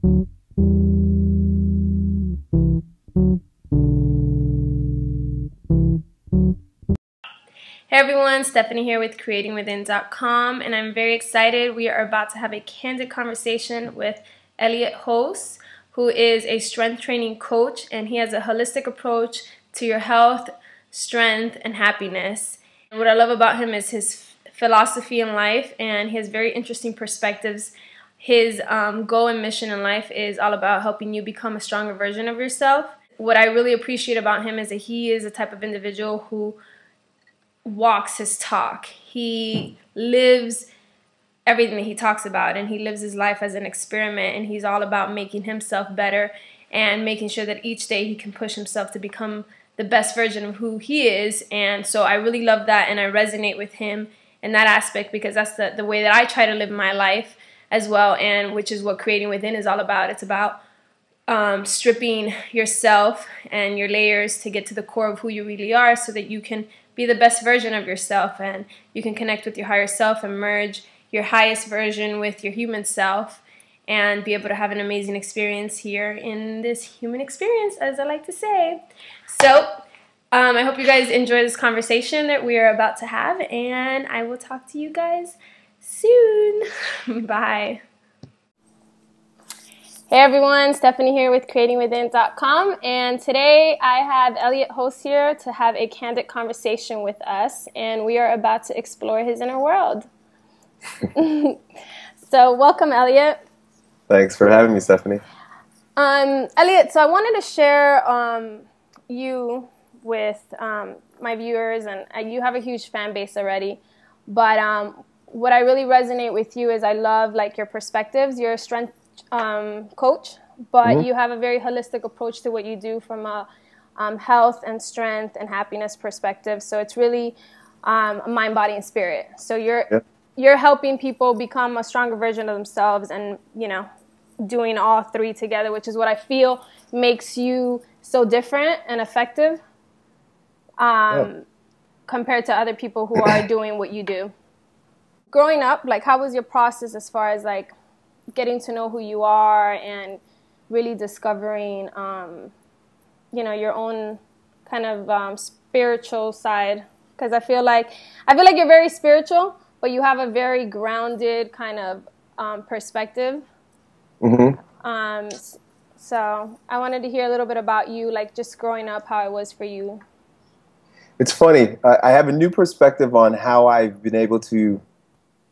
Hey everyone, Stephanie here with creatingwithin.com, and I'm very excited. We are about to have a candid conversation with Elliott Hulse, who is a strength training coach, and he has a holistic approach to your health, strength, and happiness. And what I love about him is his philosophy in life, and he has very interesting perspectives. His goal and mission in life is all about helping you become a stronger version of yourself. What I really appreciate about him is that he is the type of individual who walks his talk. He lives everything that he talks about, and he lives his life as an experiment, and he's all about making himself better and making sure that each day he can push himself to become the best version of who he is. And so I really love that, and I resonate with him in that aspect, because that's the way that I try to live my life as well, and which is what Creating Within is all about. It's about stripping yourself and your layers to get to the core of who you really are, so that you can be the best version of yourself, and you can connect with your higher self and merge your highest version with your human self, and be able to have an amazing experience here in this human experience, as I like to say. So I hope you guys enjoy this conversation that we are about to have, and I will talk to you guys soon. Bye. Hey everyone, Stephanie here with creatingwithin.com, and today I have Elliott Hulse here to have a candid conversation with us, and we are about to explore his inner world. So welcome, Elliott. Thanks for having me, Stephanie. Elliott, so I wanted to share you with my viewers, and you have a huge fan base already, but what I really resonate with you is I love your perspectives. You're a strength coach, but you have a very holistic approach to what you do from a health and strength and happiness perspective. So it's really a mind, body, and spirit. So you're helping people become a stronger version of themselves, and doing all three together, which is what I feel makes you so different and effective compared to other people who are doing what you do. Growing up, how was your process as far as getting to know who you are and really discovering, your own kind of spiritual side? Because I feel like you're very spiritual, but you have a very grounded kind of perspective. So I wanted to hear a little bit about you, just growing up, how it was for you. It's funny. I have a new perspective on how I've been able to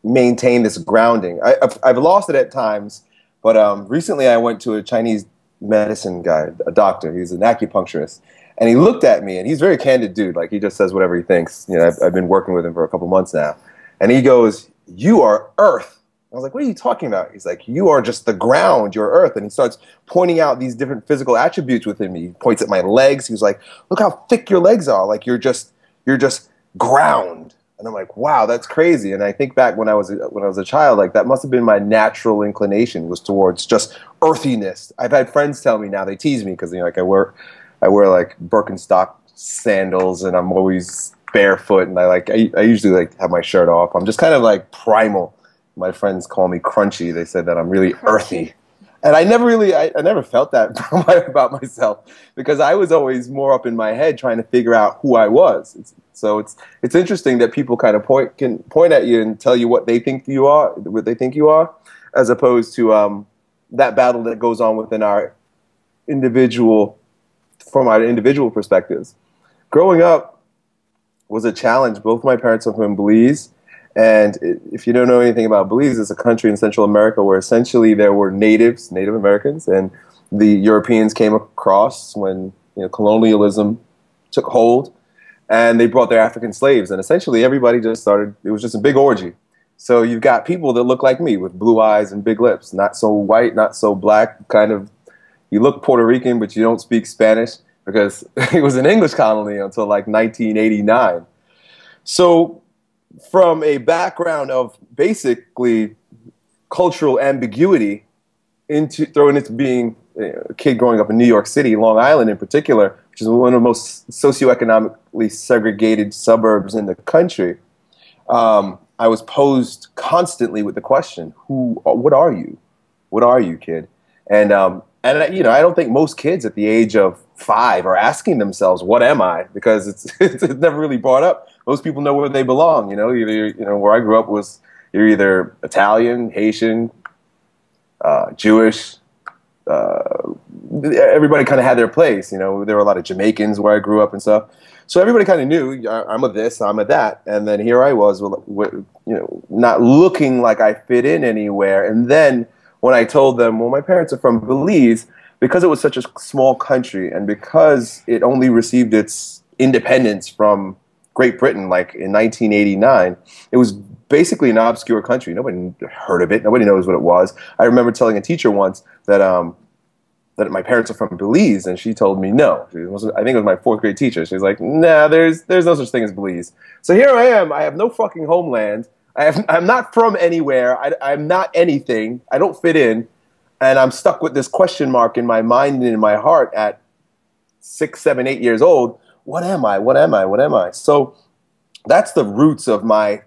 maintain this grounding. I've lost it at times, but recently I went to a Chinese medicine guy, a doctor. He's an acupuncturist, and he looked at me, and he's a very candid dude. He just says whatever he thinks. I've been working with him for a couple months now, and he goes, "You are Earth." I was like, "What are you talking about?" He's like, "You are just the ground. You're Earth." And he starts pointing out these different physical attributes within me. He points at my legs. He was like, "Look how thick your legs are. You're just ground." And I'm like, wow, that's crazy. And I think back when I was a child, that must have been my natural inclination, was towards just earthiness. I've had friends tell me now, they tease me because I wear Birkenstock sandals, and I'm always barefoot, and I usually have my shirt off. I'm just kind of primal. My friends call me crunchy. They said that I'm really earthy. And I never felt that about myself, because I was always more up in my head trying to figure out who I was. So it's interesting that people kind of can point at you and tell you what they think you are, as opposed to that battle that goes on within from our individual perspectives. Growing up was a challenge. Both my parents are from Belize. And if you don't know anything about Belize, it's a country in Central America where essentially there were Native Americans, and the Europeans came across when colonialism took hold, and they brought their African slaves, and essentially everybody just started. It was just a big orgy. So you've got people that look like me with blue eyes and big lips, not so white, not so black. You look Puerto Rican, but you don't speak Spanish, because it was an English colony until 1989. So from a background of basically cultural ambiguity thrown into being a kid growing up in New York City, Long Island in particular, which is one of the most socioeconomically segregated suburbs in the country, I was posed constantly with the question, what are you? What are you, kid? And you know, I don't think most kids at the age of 5 are asking themselves, "What am I?" Because it's never really brought up. Most people know where they belong. You know, either you know where I grew up was you're either Italian, Haitian, Jewish. Everybody kind of had their place. You know, there were a lot of Jamaicans where I grew up and stuff. So everybody kind of knew I'm a this, I'm a that, and then here I was, you know, not looking like I fit in anywhere. And then when I told them, well, my parents are from Belize, because it was such a small country, and because it only received its independence from Great Britain, like in 1989, it was basically an obscure country. Nobody heard of it. Nobody knows what it was. I remember telling a teacher once that that my parents are from Belize, and she told me no. I think it was my 4th grade teacher. She was like, "Nah, there's no such thing as Belize." So here I am. I have no fucking homeland. I'm not from anywhere. I'm not anything. I don't fit in, and I'm stuck with this question mark in my mind and in my heart at 6, 7, 8 years old. What am I? What am I? What am I? So that's the roots of my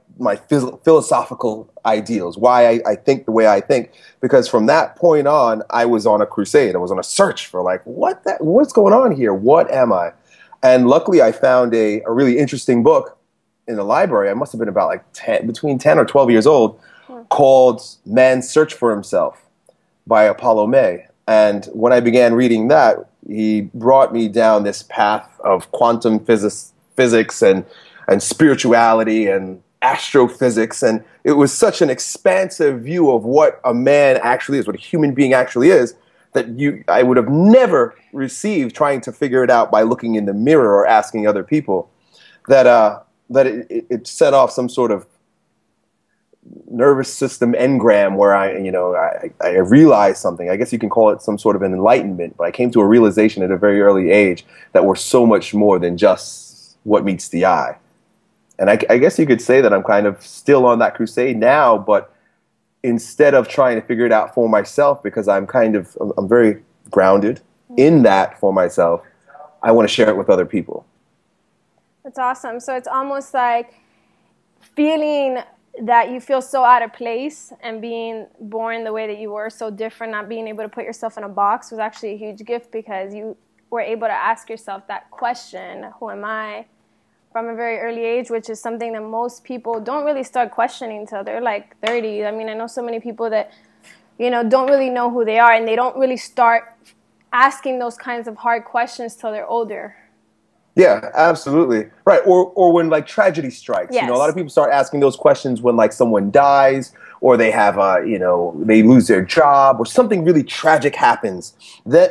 philosophical ideals, why I think the way I think, because from that point on, I was on a crusade. I was on a search for like, what's going on here? What am I? And luckily I found a really interesting book in the library. I must have been about like between 10 or 12 years old, called Man's Search for Himself by Apollo May. And when I began reading that, he brought me down this path of quantum physics and spirituality and astrophysics, and it was such an expansive view of what a man actually is, what a human being actually is, that I would have never received trying to figure it out by looking in the mirror or asking other people. That it set off some sort of nervous system engram where I realized something. I guess you can call it some sort of an enlightenment, but I came to a realization at a very early age that we're so much more than just what meets the eye. And I guess you could say that I'm kind of still on that crusade now, but instead of trying to figure it out for myself, because I'm very grounded in that for myself, I want to share it with other people. That's awesome. So it's almost like feeling that you feel so out of place, and being born the way that you were, so different, not being able to put yourself in a box, was actually a huge gift, because you were able to ask yourself that question, who am I, from a very early age, which is something that most people don't really start questioning until they're like 30. I mean, I know so many people that, you know, don't really know who they are, and they don't really start asking those kinds of hard questions till they're older. Yeah, absolutely. Right. Or when like tragedy strikes, yes. You know, a lot of people start asking those questions when like someone dies, or they have, you know, they lose their job, or something really tragic happens,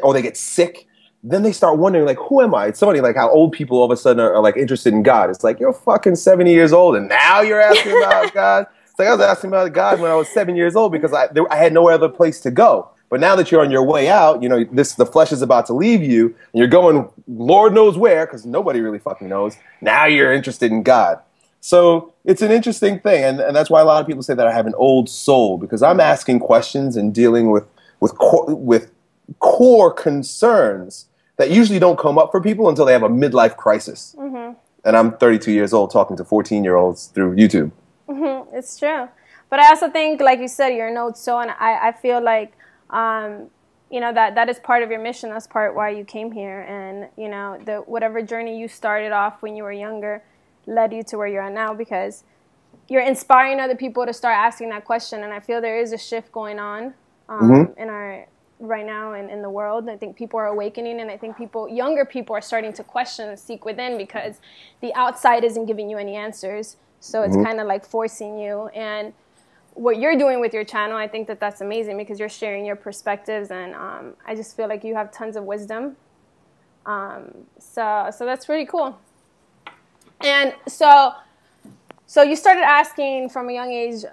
or they get sick. Then they start wondering, like, who am I? It's funny, like, how old people all of a sudden are like interested in God. It's like, you're fucking 70 years old, and now you're asking about God? It's like, I was asking about God when I was 7 years old because I had no other place to go. But now that you're on your way out, you know, the flesh is about to leave you, and you're going Lord knows where, because nobody really fucking knows. Now you're interested in God. So it's an interesting thing, and that's why a lot of people say that I have an old soul, because I'm asking questions and dealing with core concerns that usually don't come up for people until they have a midlife crisis. Mm-hmm. And I'm 32 years old talking to 14-year-olds through YouTube. Mm-hmm. It's true. But I also think, like you said, you're an old soul, and I feel like, you know, that is part of your mission. That's part why you came here. And, you know, whatever journey you started off when you were younger led you to where you're at now, because you're inspiring other people to start asking that question. And I feel there is a shift going on in our right now in the world. I think people are awakening, and I think younger people are starting to question and seek within, because the outside isn't giving you any answers. So it's kind of like forcing you. And what you're doing with your channel, I think that's amazing, because you're sharing your perspectives, and I just feel like you have tons of wisdom. So that's really cool. And so you started asking from a young age.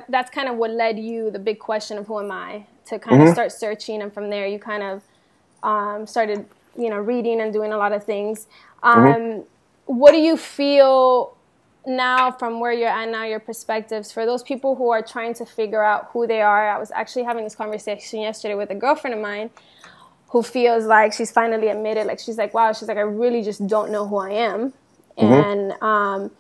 That's kind of what led you, the big question of who am I, to kind of start searching, and from there you kind of started, you know, reading and doing a lot of things. What do you feel now, from where you're at now, your perspectives for those people who are trying to figure out who they are? I was actually having this conversation yesterday with a girlfriend of mine who feels like she's finally admitted, like, she's like, wow, she's like, I really just don't know who I am. And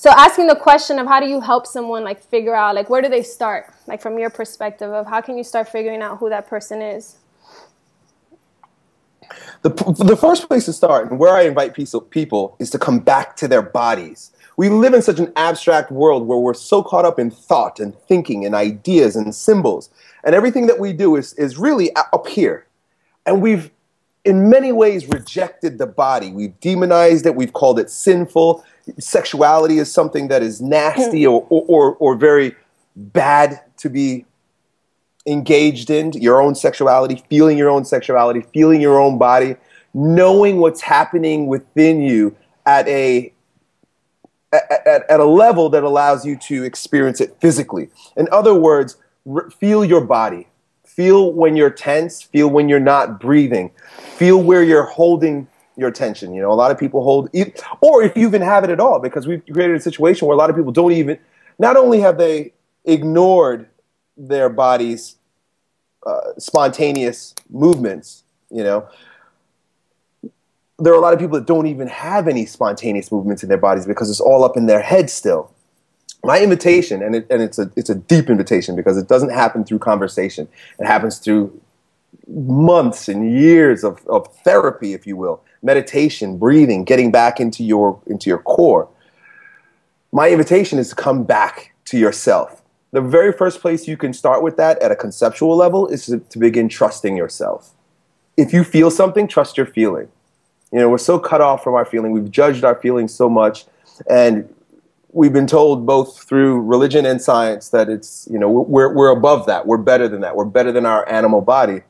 So asking the question of how do you help someone like figure out, like, where do they start? Like from your perspective of how can you start figuring out who that person is? The first place to start, and where I invite people, is to come back to their bodies. We live in such an abstract world where we're so caught up in thought and thinking and ideas and symbols. And everything that we do is really up here. And we've, in many ways, rejected the body. We've demonized it. We've called it sinful. Sexuality is something that is nasty or very bad to be engaged in. Your own sexuality, feeling your own sexuality, feeling your own body, knowing what's happening within you at a level that allows you to experience it physically. In other words, feel your body. Feel when you're tense. Feel when you're not breathing. Feel where you're holding your attention. You know, a lot of people hold, or if you even have it at all, because we've created a situation where a lot of people don't even, not only have they ignored their body's spontaneous movements, you know, there are a lot of people that don't even have any spontaneous movements in their bodies because it's all up in their head still. My invitation, and it's a deep invitation because it doesn't happen through conversation. It happens through months and years of therapy, if you will, meditation, breathing, getting back into your core. My invitation is to come back to yourself. The very first place you can start with that at a conceptual level is to begin trusting yourself. If you feel something, trust your feeling. You know, we're so cut off from our feeling. We've judged our feelings so much, and we've been told both through religion and science that it's, you know, we're above that. We're better than that. We're better than our animal body.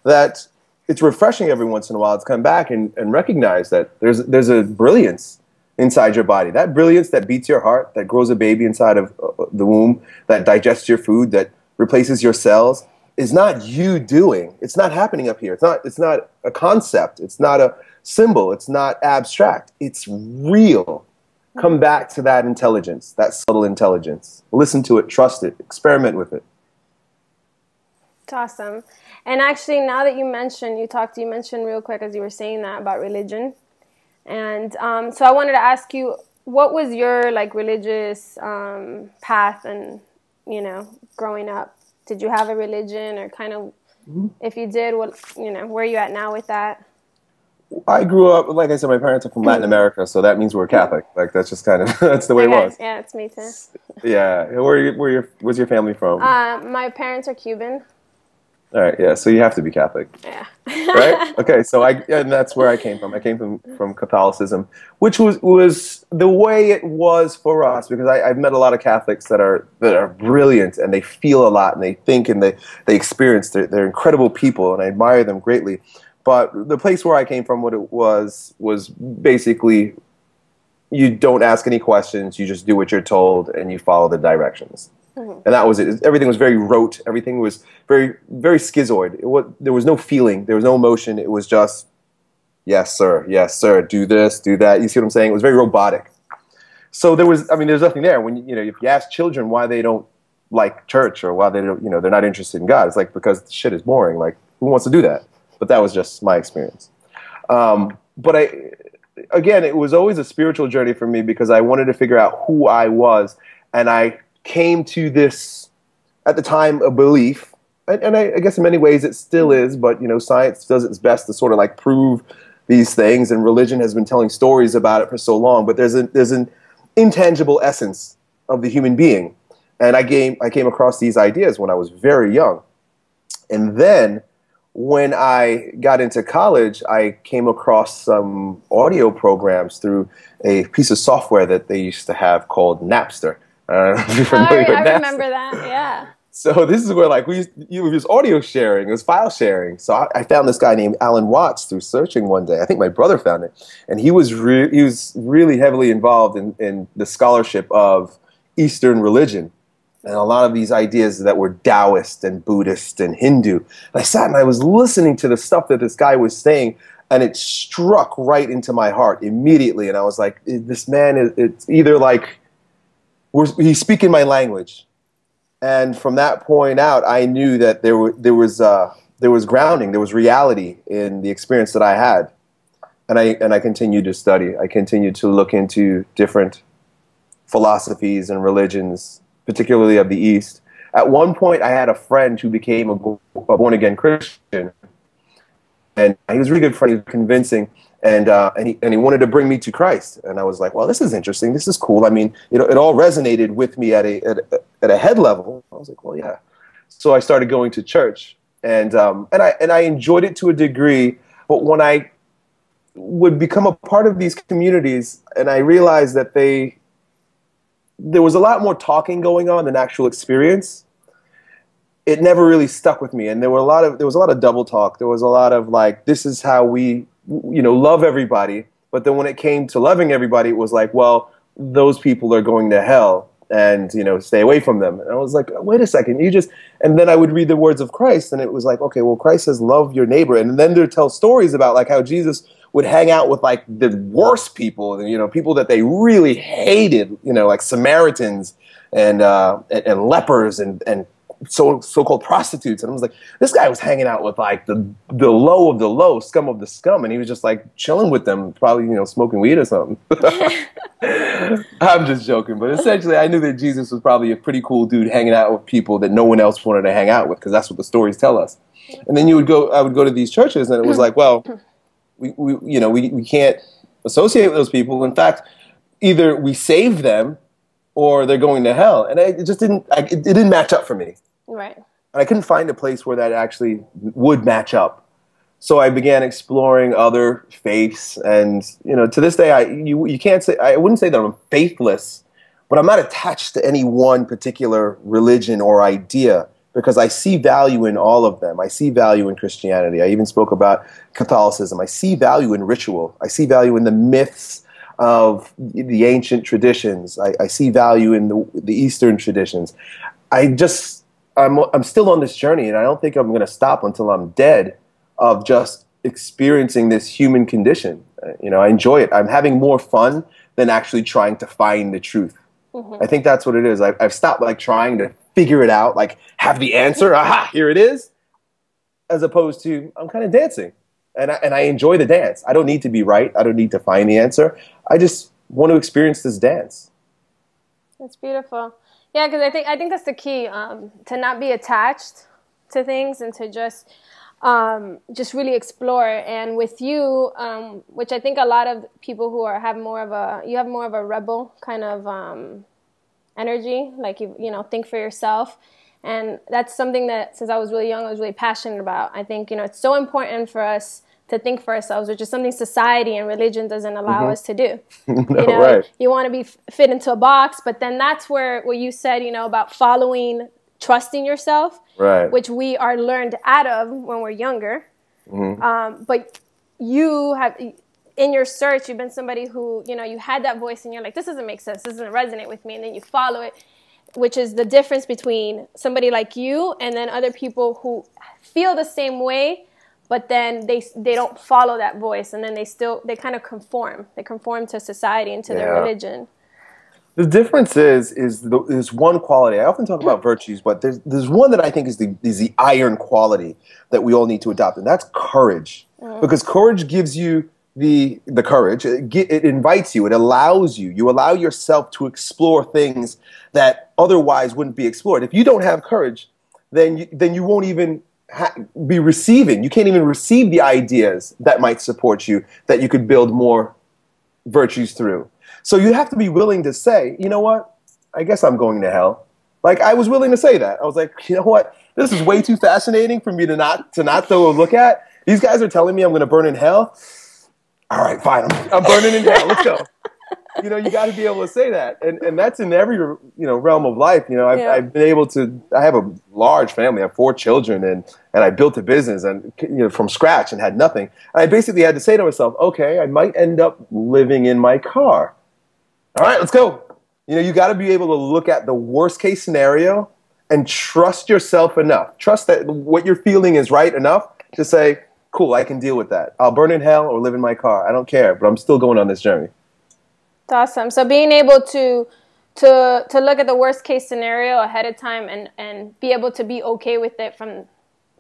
That it's refreshing every once in a while to come back and recognize that there's a brilliance inside your body. That brilliance that beats your heart, that grows a baby inside of the womb, that digests your food, that replaces your cells, is not you doing. It's not happening up here. It's not a concept. It's not a symbol. It's not abstract. It's real. Come back to that intelligence, that subtle intelligence. Listen to it, trust it, experiment with it. It's awesome. And actually, now that you mentioned real quick as you were saying that about religion. And so I wanted to ask you, what was your like religious path and, you know, growing up? Did you have a religion or kind of, if you did, what, you know, where are you at now with that? I grew up, like I said, my parents are from Latin America, so that means we're Catholic. Like, that's just kind of, that's the way it was. Yeah, it's me too. Yeah. Where's your family from? My parents are Cuban. All right, yeah, so you have to be Catholic. Yeah. Right? Okay, so and that's where I came from. I came from Catholicism, which was the way it was for us, because I've met a lot of Catholics that are brilliant, and they feel a lot, and they think, and they experience. They're incredible people, and I admire them greatly. But the place where I came from, what it was basically, you don't ask any questions, you just do what you're told, and you follow the directions. And that was it. Everything was very rote. Everything was very, very schizoid. There was no feeling. There was no emotion. It was just, yes, sir. Yes, sir. Do this, do that. You see what I'm saying? It was very robotic. So there's nothing there. When, you know, if you ask children why they don't like church or why they don't, you know, they're not interested in God, it's like, because shit is boring. Like, who wants to do that? But that was just my experience. But again, it was always a spiritual journey for me because I wanted to figure out who I was, and I came to this, at the time, a belief, and I guess in many ways it still is, but, you know, science does its best to sort of like prove these things, and religion has been telling stories about it for so long, but there's an intangible essence of the human being. And I came across these ideas when I was very young. And then when I got into college, I came across some audio programs through a piece of software that they used to have called Napster. I remember that, yeah. So this is where, like, it was audio sharing, it was file sharing. So I found this guy named Alan Watts through searching one day. I think my brother found it. And he was really heavily involved in the scholarship of Eastern religion. And a lot of these ideas that were Taoist and Buddhist and Hindu. And I sat and I was listening to the stuff that this guy was saying, and it struck right into my heart immediately. And I was like, this man, it's either like, he's speaking my language. And from that point out, I knew that there was grounding, there was reality in the experience that I had. And I continued to study. I continued to look into different philosophies and religions, particularly of the East. At one point, I had a friend who became a born-again Christian, and he was a really good friend. He was convincing, and he wanted to bring me to Christ. And I was like, well, this is interesting. This is cool. I mean, it all resonated with me at a head level. I was like, well, yeah. So I started going to church, and I enjoyed it to a degree. But when I would become a part of these communities, and I realized that there was a lot more talking going on than actual experience, it never really stuck with me. And there was a lot of double talk. There was a lot of like, this is how we, love everybody. But then when it came to loving everybody, it was like, well, those people are going to hell, and, stay away from them. And I was like, wait a second, and then I would read the words of Christ, and it was like, okay, well, Christ says, love your neighbor. And then they'd tell stories about like how Jesus would hang out with like the worst people, and, people that they really hated, like Samaritans and lepers and so-called prostitutes. And I was like, this guy was hanging out with like the low of the low, scum of the scum, and he was just like chilling with them, probably, smoking weed or something. I'm just joking, but essentially I knew that Jesus was probably a pretty cool dude hanging out with people that no one else wanted to hang out with, because that's what the stories tell us. And then I would go to these churches, and it was like, well, we can't associate with those people. In fact, either we save them or they're going to hell. And it didn't match up for me. Right. And I couldn't find a place where that actually would match up. So I began exploring other faiths, and to this day, you can't say, I wouldn't say that I'm faithless, but I'm not attached to any one particular religion or idea, because I see value in all of them. I see value in Christianity. I even spoke about Catholicism. I see value in ritual. I see value in the myths of the ancient traditions. I see value in the Eastern traditions. I'm still on this journey, and I don't think I'm going to stop until I'm dead, of just experiencing this human condition. I enjoy it. I'm having more fun than actually trying to find the truth. Mm-hmm. I think that's what it is. I've stopped like trying to figure it out, like have the answer. Aha, here it is. As opposed to, I'm kind of dancing, and I enjoy the dance. I don't need to be right. I don't need to find the answer. I just want to experience this dance. That's beautiful. Yeah, because I think that's the key, to not be attached to things, and to just really explore. And with you, which I think a lot of people who have more of a rebel kind of energy, like you think for yourself, and that's something that since I was really young I was really passionate about. I think it's so important for us to think for ourselves, which is something society and religion doesn't allow us to do. Right. You want to be fit into a box, but then that's where what you said, about trusting yourself, right, which we are learned out of when we're younger. Mm-hmm. But you have, in your search, you've been somebody who, you had that voice and you're like, this doesn't make sense, this doesn't resonate with me, and then you follow it, which is the difference between somebody like you and then other people who feel the same way, but then they don't follow that voice, and then they kind of conform. They conform to society and to their religion. The difference is there's one quality. I often talk about virtues, but there's one that I think is the iron quality that we all need to adopt, and that's courage. Because courage gives you the courage. It invites you. It allows you. You allow yourself to explore things that otherwise wouldn't be explored. If you don't have courage, then you won't even be receiving. You can't even receive the ideas that might support you, that you could build more virtues through. So you have to be willing to say, you know what? I guess I'm going to hell. Like, I was willing to say that. I was like, you know what? This is way too fascinating for me to not throw a look at. These guys are telling me I'm going to burn in hell. All right, fine. I'm burning in hell. Let's go. You got to be able to say that, and that's in every realm of life. I've been able to. I have a large family. I have 4 children, and I built a business and from scratch and had nothing. And I basically had to say to myself, okay, I might end up living in my car. All right, let's go. You got to be able to look at the worst case scenario and trust yourself enough. Trust that what you're feeling is right enough to say, cool, I can deal with that. I'll burn in hell or live in my car. I don't care, but I'm still going on this journey. That's awesome. So being able to look at the worst case scenario ahead of time and be able to be okay with it from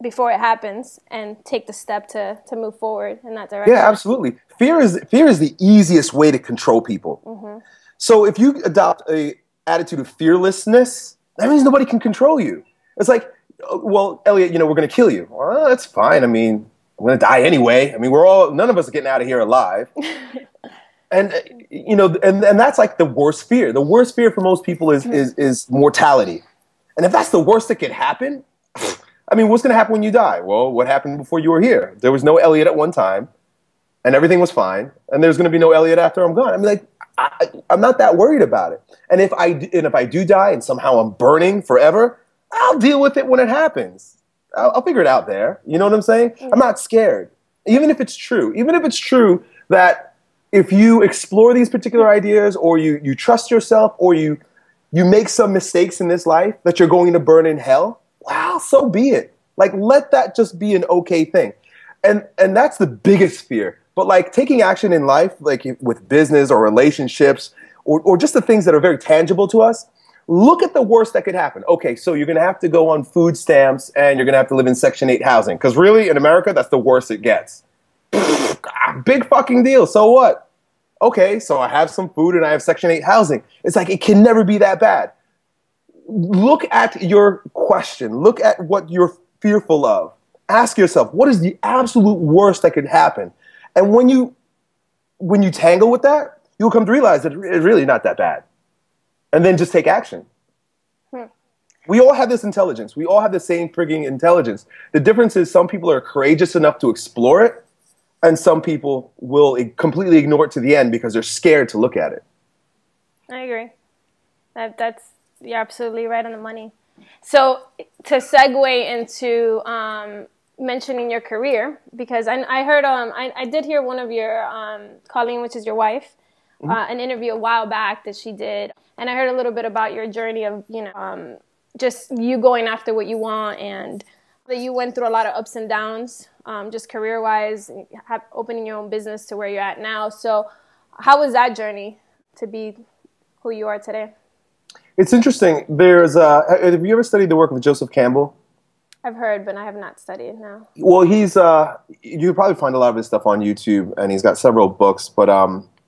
before it happens, and take the step to move forward in that direction. Yeah, absolutely. Fear is the easiest way to control people. Mm-hmm. So if you adopt a attitude of fearlessness, that means nobody can control you. It's like, well, Elliot, we're going to kill you. Well, that's fine. I mean, I'm going to die anyway. I mean, none of us are getting out of here alive. And, and that's like the worst fear. The worst fear for most people is mortality. And if that's the worst that could happen, I mean, what's going to happen when you die? Well, what happened before you were here? There was no Elliot at one time, and everything was fine. And there's going to be no Elliot after I'm gone. I mean, like, I'm not that worried about it. And if I do die and somehow I'm burning forever, I'll deal with it when it happens. I'll figure it out there. You know what I'm saying? Mm-hmm. I'm not scared. Even if it's true. Even if it's true that if you explore these particular ideas, or you trust yourself, or you make some mistakes in this life that you're going to burn in hell, wow, so be it. Like, let that just be an okay thing. And that's the biggest fear. But like taking action in life, like with business or relationships, or just the things that are very tangible to us, look at the worst that could happen. Okay, so you're going to have to go on food stamps and you're going to have to live in Section 8 housing. Because really, in America, that's the worst it gets. Big fucking deal. So what? Okay, so I have some food and I have Section 8 housing. It's like, it can never be that bad. Look at your question. Look at what you're fearful of. Ask yourself, what is the absolute worst that could happen? And when you tangle with that, you'll come to realize that it's really not that bad. And then just take action. We all have this intelligence. We all have the same frigging intelligence. The difference is some people are courageous enough to explore it, and some people will completely ignore it to the end because they're scared to look at it. I agree. You're absolutely right on the money. So to segue into mentioning your career, because I heard I did hear one of your Colleen, which is your wife, an interview a while back that she did, and I heard a little bit about your journey of just you going after what you want, and that you went through a lot of ups and downs, just career wise, opening your own business to where you're at now. So how was that journey to be who you are today? It's interesting. Have you ever studied the work of Joseph Campbell? I've heard, but I have not studied, no. Well, you probably find a lot of his stuff on YouTube, and he's got several books, but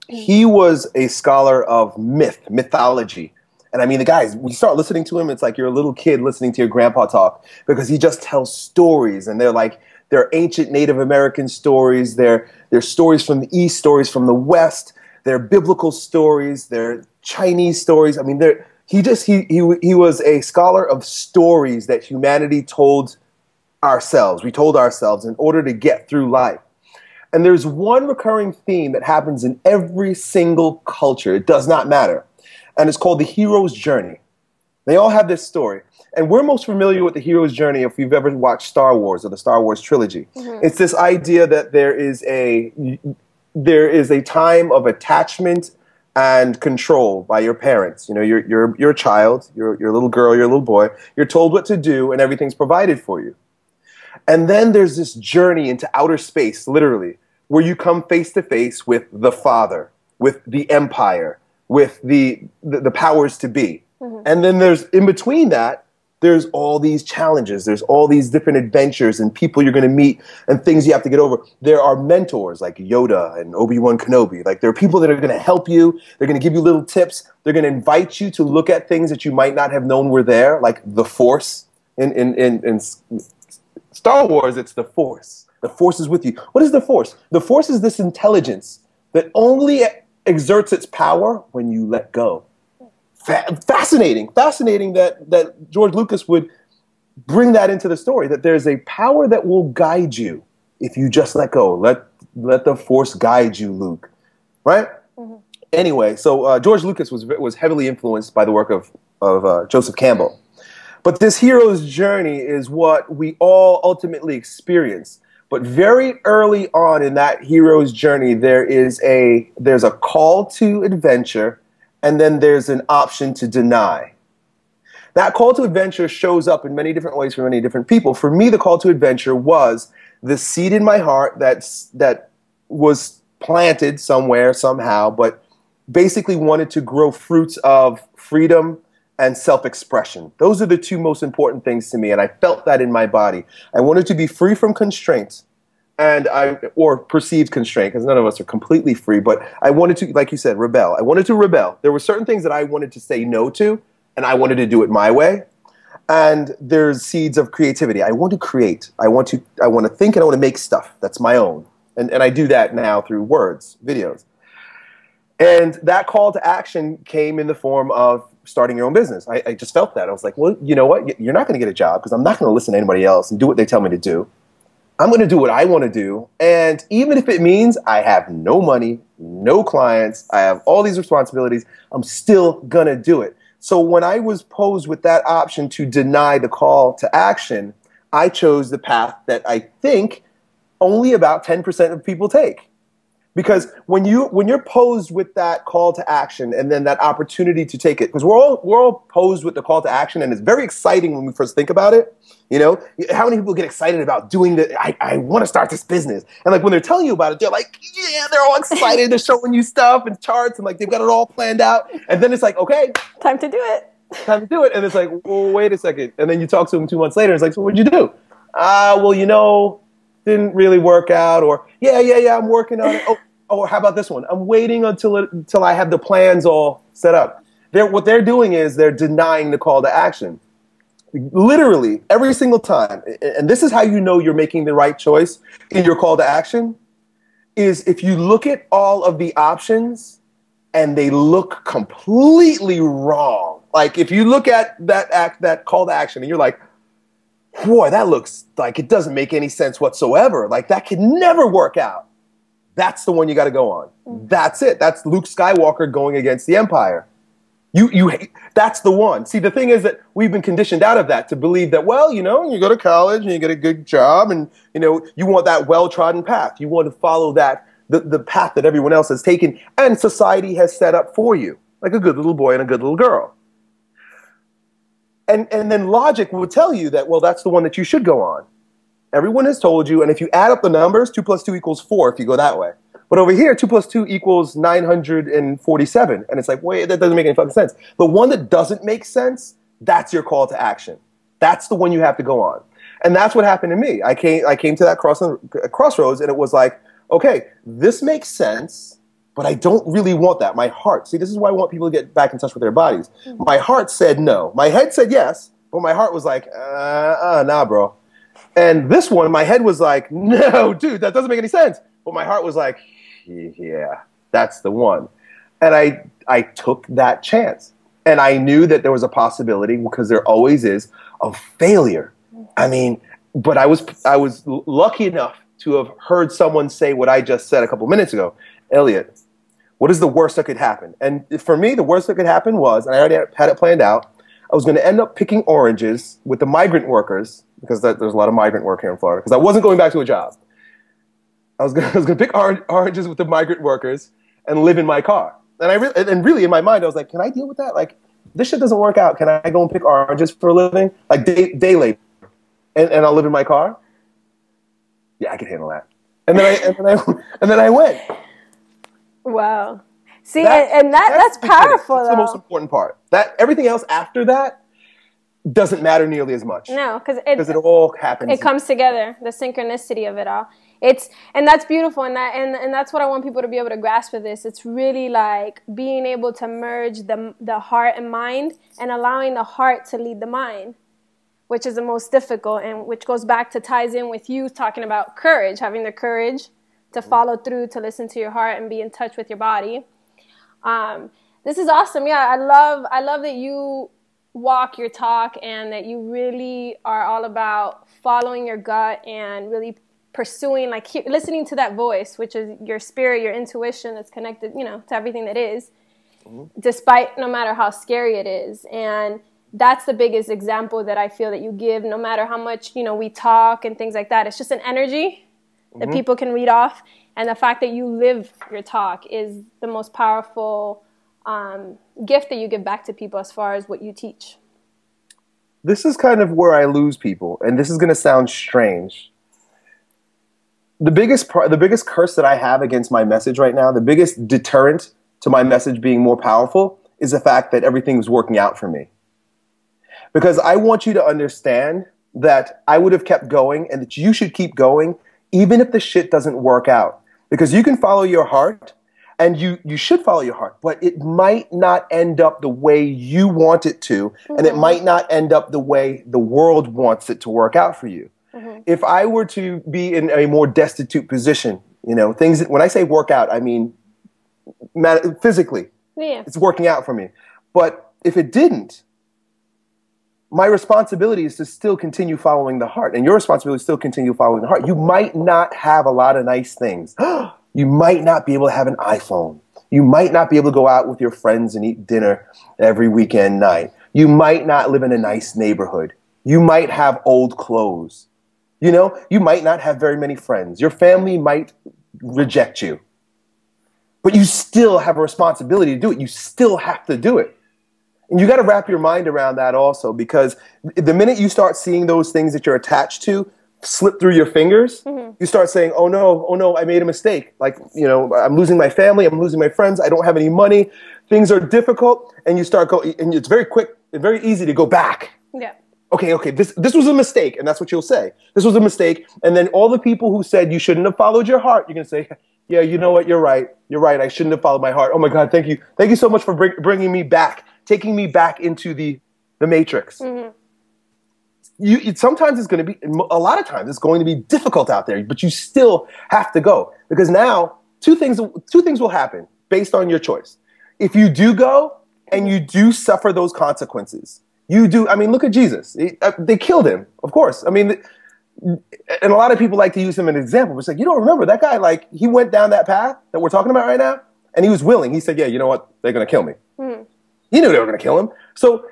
he was a scholar of mythology. And I mean, the guys, when you start listening to him, it's like you're a little kid listening to your grandpa talk, because he just tells stories, and they're ancient Native American stories, they're stories from the East, stories from the West, they're biblical stories, they're Chinese stories. I mean, he was a scholar of stories that humanity told ourselves. We told ourselves in order to get through life. And there's one recurring theme that happens in every single culture. It does not matter. And it's called the hero's journey. They all have this story. And we're most familiar with the hero's journey if you've ever watched Star Wars or the Star Wars trilogy. Mm-hmm. It's this idea that there is a time of attachment and control by your parents. You're a child, you're a little girl, you're a little boy. You're told what to do, and everything's provided for you. And then there's this journey into outer space, literally, where you come face to face with the Father, with the Empire, with the powers to be. Mm-hmm. And then in between that, there's all these challenges. There's all these different adventures and people you're going to meet and things you have to get over. There are mentors like Yoda and Obi-Wan Kenobi. Like, there are people that are going to help you. They're going to give you little tips. They're going to invite you to look at things that you might not have known were there, like the Force. In Star Wars, it's the Force. The Force is with you. What is the Force? The Force is this intelligence that only exerts its power when you let go. Fascinating that George Lucas would bring that into the story, that there's a power that will guide you if you just let go. Let the Force guide you, Luke. Right? Mm-hmm. Anyway, so George Lucas was heavily influenced by the work of Joseph Campbell. But this hero's journey is what we all ultimately experience. But very early on in that hero's journey, there's a call to adventure, and then there's an option to deny. That call to adventure shows up in many different ways for many different people. For me, the call to adventure was the seed in my heart that was planted somewhere, somehow, but basically wanted to grow fruits of freedom and self-expression. Those are the two most important things to me, and I felt that in my body. I wanted to be free from constraints, and or perceived constraint, because none of us are completely free, but I wanted to, like you said, rebel. I wanted to rebel. There were certain things that I wanted to say no to, and I wanted to do it my way. And there's seeds of creativity. I want to create. I want to think, and I want to make stuff that's my own. And I do that now through words, videos. And that call to action came in the form of starting your own business. I just felt that. I was like, well, you know what? You're not going to get a job because I'm not going to listen to anybody else and do what they tell me to do. I'm going to do what I want to do. And even if it means I have no money, no clients, I have all these responsibilities, I'm still going to do it. So when I was posed with that option to deny the call to action, I chose the path that I think only about 10% of people take. Because when you're posed with that call to action and then that opportunity to take it, because we're all posed with the call to action, and it's very exciting when we first think about it. You know, how many people get excited about doing the I want to start this business, and like when they're telling you about it, they're like, yeah, they're all excited, they're showing you stuff and charts and like they've got it all planned out, and then it's like, okay, Time to do it. time to do it, and it's like, well, wait a second, and then you talk to them 2 months later, and it's like, so what'd you do? Well, you know, didn't really work out, or yeah, I'm working on it. Oh, how about this one? I'm waiting until I have the plans all set up. What they're doing is they're denying the call to action. Literally, every single time. And this is how you know you're making the right choice in your call to action, is if you look at all of the options and they look completely wrong. Like if you look at that call to action and you're like, boy, that looks like it doesn't make any sense whatsoever. Like that could never work out. That's the one you got to go on. That's it. That's Luke Skywalker going against the Empire. That's the one. See, the thing is that we've been conditioned out of that to believe that, well, you know, you go to college and you get a good job and, you know, you want that well-trodden path. You want to follow that, the path that everyone else has taken and society has set up for you, like a good little boy and a good little girl. And then logic would tell you that, well, that's the one that you should go on. Everyone has told you, and if you add up the numbers, 2 plus 2 equals 4 if you go that way. But over here, 2 plus 2 equals 947. And it's like, wait, that doesn't make any fucking sense. The one that doesn't make sense, that's your call to action. That's the one you have to go on. And that's what happened to me. I came to that crossroads, and it was like, okay, this makes sense, but I don't really want that. My heart, see, this is why I want people to get back in touch with their bodies. My heart said no. My head said yes, but my heart was like, nah, bro. And this one, my head was like, no, dude, that doesn't make any sense. But my heart was like, yeah, that's the one. And I took that chance. And I knew that there was a possibility, because there always is, of failure. I mean, but I was lucky enough to have heard someone say what I just said a couple minutes ago. Elliott, what is the worst that could happen? And for me, the worst that could happen was, and I already had it planned out, I was going to end up picking oranges with the migrant workers, because there's a lot of migrant work here in Florida, because I wasn't going back to a job. I was going to pick oranges with the migrant workers and live in my car. And really in my mind, I was like, can I deal with that? Like, this shit doesn't work out. Can I go and pick oranges for a living? Like day labor. And I'll live in my car? Yeah, I can handle that. And then I went. Wow. See, that's powerful, though. That's the most important part. That everything else after that doesn't matter nearly as much. No, because it all happens. It comes together, the synchronicity of it all. And that's beautiful, and that's what I want people to be able to grasp with this. It's really like being able to merge the heart and mind, and allowing the heart to lead the mind, which is the most difficult, and which ties in with you talking about courage, having the courage to follow through, to listen to your heart and be in touch with your body. This is awesome. Yeah, I love that you walk your talk, and that you really are all about following your gut and really pursuing, like listening to that voice, which is your spirit, your intuition that's connected, to everything that is, despite no matter how scary it is. And that's the biggest example that I feel that you give, no matter how much, we talk and things like that. It's just an energy that people can read off. And the fact that you live your talk is the most powerful gift that you give back to people as far as what you teach. This is kind of where I lose people, and this is going to sound strange. The biggest curse that I have against my message right now, the biggest deterrent to my message being more powerful, is the fact that everything's working out for me. Because I want you to understand that I would have kept going, and that you should keep going even if the shit doesn't work out. Because you can follow your heart, and you should follow your heart, but it might not end up the way you want it to, and it might not end up the way the world wants it to work out for you. If I were to be in a more destitute position, you know, things, when I say work out, I mean physically. Yeah. It's working out for me. But if it didn't, my responsibility is to still continue following the heart, and your responsibility is to still continue following the heart. You might not have a lot of nice things. You might not be able to have an iPhone. You might not be able to go out with your friends and eat dinner every weekend night. You might not live in a nice neighborhood. You might have old clothes. You know, you might not have very many friends. Your family might reject you. But you still have a responsibility to do it. You still have to do it. And you got to wrap your mind around that also, because the minute you start seeing those things that you're attached to slip through your fingers, you start saying, oh no, I made a mistake. Like, you know, I'm losing my family, I'm losing my friends, I don't have any money, things are difficult, and you start going, and it's very quick and very easy to go back. Yeah. Okay, this was a mistake, and that's what you'll say. This was a mistake, and then all the people who said you shouldn't have followed your heart, you're going to say, yeah, you know what, you're right, I shouldn't have followed my heart. Oh my God, thank you so much for bringing me back, taking me back into the matrix. Sometimes it's going to be, a lot of times it's going to be difficult out there, but you still have to go, because now two things will happen based on your choice. If you do go and you do suffer those consequences, I mean, look at Jesus. They killed him, of course. I mean, and a lot of people like to use him as an example. It's like, you don't remember that guy, like, he went down that path that we're talking about right now, and he was willing. He said, yeah, you know what? They're going to kill me. He knew they were going to kill him. So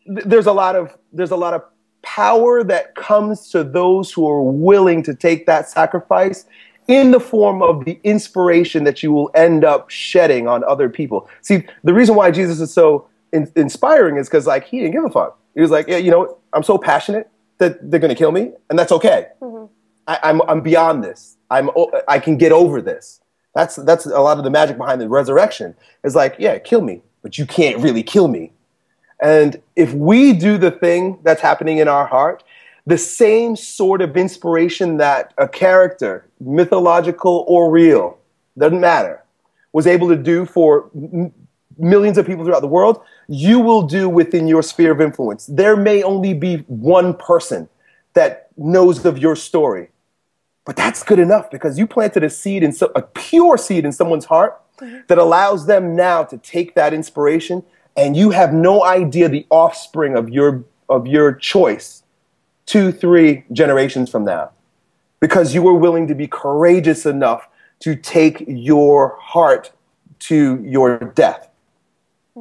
there's a lot of power that comes to those who are willing to take that sacrifice in the form of the inspiration that you will end up shedding on other people. See, the reason why Jesus is so inspiring is because, like, he didn't give a fuck. He was like, yeah, you know, I'm so passionate that they're going to kill me, and that's okay. I'm beyond this. I can get over this. That's a lot of the magic behind the resurrection. It's like, yeah, kill me, but you can't really kill me. And if we do the thing that's happening in our heart, the same sort of inspiration that a character, mythological or real, doesn't matter, was able to do for millions of people throughout the world, you will do within your sphere of influence. There may only be one person that knows of your story, but that's good enough, because you planted a seed, a pure seed in someone's heart that allows them now to take that inspiration. And you have no idea the offspring of your choice 2-3 generations from now, because you were willing to be courageous enough to take your heart to your death.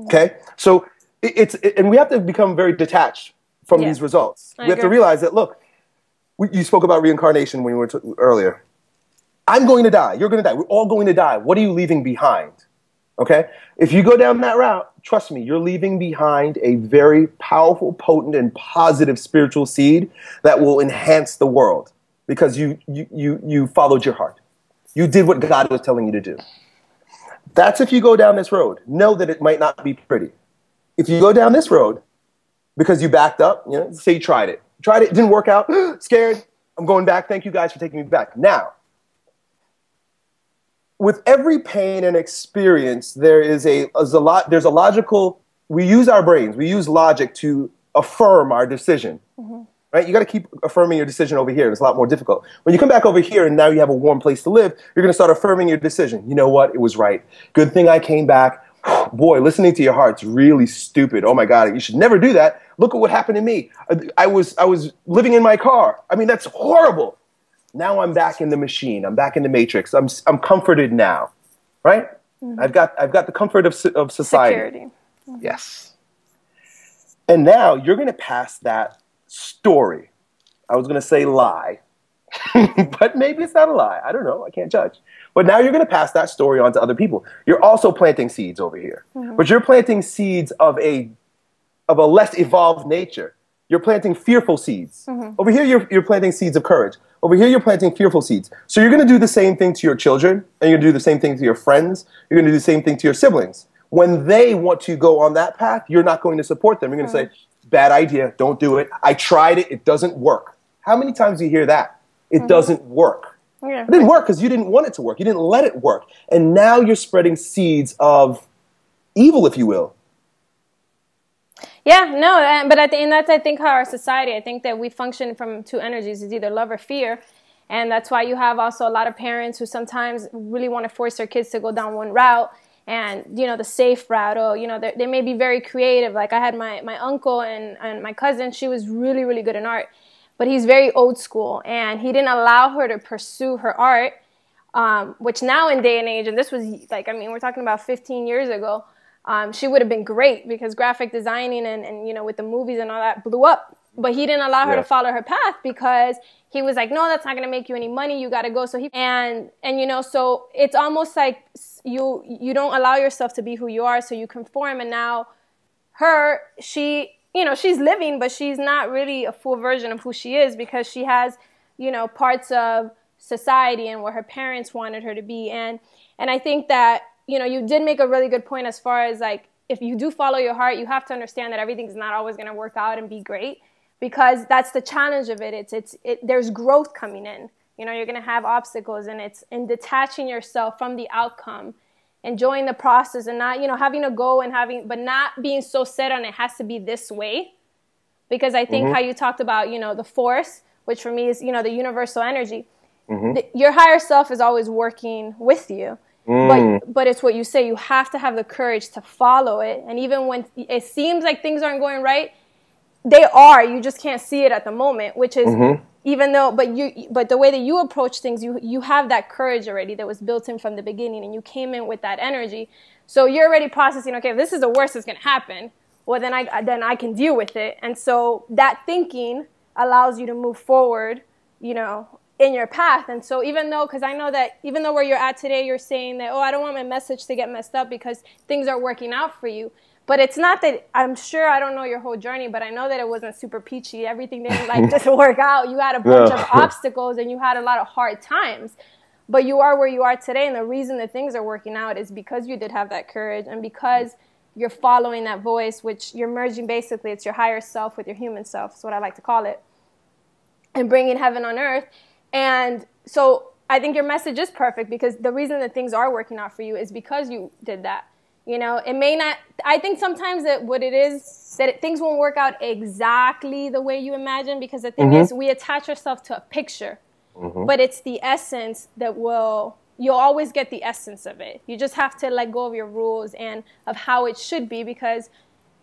Okay, so and we have to become very detached from these results. We have to realize that, look, you spoke about reincarnation when you were earlier. I'm going to die. You're going to die. We're all going to die. What are you leaving behind? Okay? If you go down that route, trust me, you're leaving behind a very powerful, potent, and positive spiritual seed that will enhance the world, because you followed your heart. You did what God was telling you to do. That's if you go down this road. Know that it might not be pretty. If you go down this road because you backed up, you know, say you tried it, didn't work out, scared, I'm going back, thank you guys for taking me back. Now, with every pain and experience, there's a logical, we use our brains, we use logic to affirm our decision, right? You got to keep affirming your decision over here. It's a lot more difficult. When you come back over here and now you have a warm place to live, you're going to start affirming your decision. You know what? It was right. Good thing I came back. Boy, listening to your heart's really stupid. Oh my God, you should never do that. Look at what happened to me. I was living in my car. I mean, that's horrible. Now I'm back in the machine. I'm back in the matrix. I'm comforted now, right? I've got the comfort of society. Security. Yes. And now you're going to pass that story. I was going to say lie, but maybe it's not a lie. I don't know. I can't judge. But now you're going to pass that story on to other people. You're also planting seeds over here, but you're planting seeds of a less evolved nature. You're planting fearful seeds. Over here, you're planting seeds of courage. Over here, you're planting fearful seeds. So you're going to do the same thing to your children, and you're going to do the same thing to your friends. You're going to do the same thing to your siblings. When they want to go on that path, you're not going to support them. You're going to say, bad idea, don't do it. I tried it, it doesn't work. How many times do you hear that? It doesn't work. Yeah. It didn't work because you didn't want it to work. You didn't let it work. And now you're spreading seeds of evil, if you will. Yeah, no, but and that's, I think, how our society, I think that we function from two energies. It's either love or fear. And that's why you have also a lot of parents who sometimes really want to force their kids to go down one route and, you know, the safe route. Or, you know, they may be very creative. Like I had my uncle and my cousin. She was really, really good in art. But he's very old school. And he didn't allow her to pursue her art, which now in day and age, and this was like, I mean, we're talking about 15 years ago, she would have been great because graphic designing and, you know, with the movies and all that blew up. But he didn't allow her to follow her path because he was like, no, that's not going to make you any money. You got to go. So and, you know, so it's almost like you don't allow yourself to be who you are. So you conform. And now she, you know, she's living, but she's not really a full version of who she is because she has, you know, parts of society and what her parents wanted her to be. And I think that, you know, you did make a really good point as far as like, if you do follow your heart, you have to understand that everything's not always going to work out and be great because that's the challenge of it. There's growth coming in. You know, you're going to have obstacles and it's in detaching yourself from the outcome, enjoying the process and not, you know, having a goal and but not being so set on it has to be this way. Because I think how you talked about, you know, the force, which for me is, you know, the universal energy. Your higher self is always working with you. But it's what you say. You have to have the courage to follow it. And even when it seems like things aren't going right, they are. You just can't see it at the moment, which is even though, but the way that you approach things, you have that courage already that was built in from the beginning, and you came in with that energy. So you're already processing, okay, if this is the worst that's going to happen, well, then I can deal with it. And so that thinking allows you to move forward, you know, in your path. And so even though, because I know that even though where you're at today, you're saying that, oh, I don't want my message to get messed up because things are working out for you. But it's not that, I'm sure, I don't know your whole journey, but I know that it wasn't super peachy. Everything didn't like just work out. You had a bunch of obstacles and you had a lot of hard times. But you are where you are today. And the reason that things are working out is because you did have that courage and because you're following that voice, which you're merging basically. It's your higher self with your human self. That's what I like to call it. And bringing heaven on earth. And so I think your message is perfect because the reason that things are working out for you is because you did that. You know, it may not, I think sometimes that what it is, that things won't work out exactly the way you imagine because the thing is we attach ourselves to a picture, but it's the essence that you'll always get the essence of it. You just have to let go of your rules and of how it should be because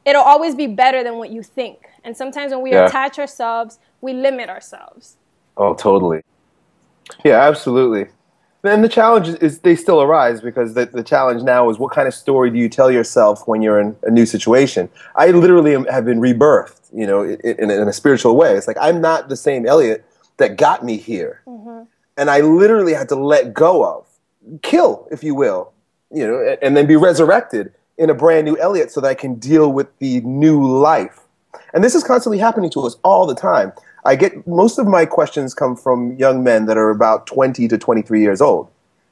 it'll always be better than what you think. And sometimes when we attach ourselves, we limit ourselves. Oh, totally. Yeah, absolutely. And the challenge is they still arise because the challenge now is what kind of story do you tell yourself when you're in a new situation? I literally have been rebirthed, you know, in a spiritual way. It's like I'm not the same Elliott that got me here. And I literally had to let go of, kill, if you will, you know, and then be resurrected in a brand new Elliott so that I can deal with the new life. And this is constantly happening to us all the time. I get most of my questions come from young men that are about 20 to 23 years old.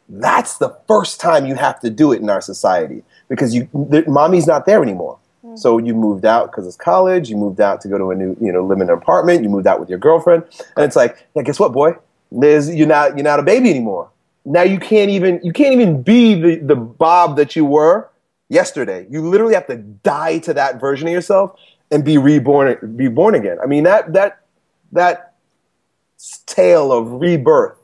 That's the first time you have to do it in our society because mommy's not there anymore. So you moved out because it's college. You moved out to go to a new, you know, live in an apartment. You moved out with your girlfriend, and it's like, yeah, guess what, boy? You're not a baby anymore. Now you can't even be the Bob that you were yesterday. You literally have to die to that version of yourself and be born again. I mean that tale of rebirth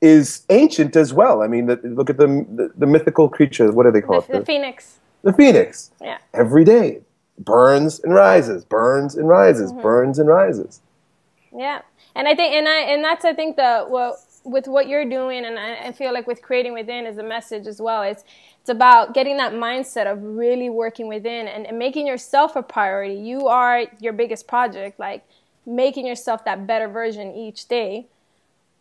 is ancient as well. I mean, look at the mythical creature. What do they call it? The phoenix. The phoenix. Yeah. Every day, burns and rises, burns and rises, burns and rises. Yeah, and I think, and that's I think with what you're doing, and I feel like with creating within is a message as well. It's about getting that mindset of really working within and making yourself a priority. You are your biggest project, like making yourself that better version each day.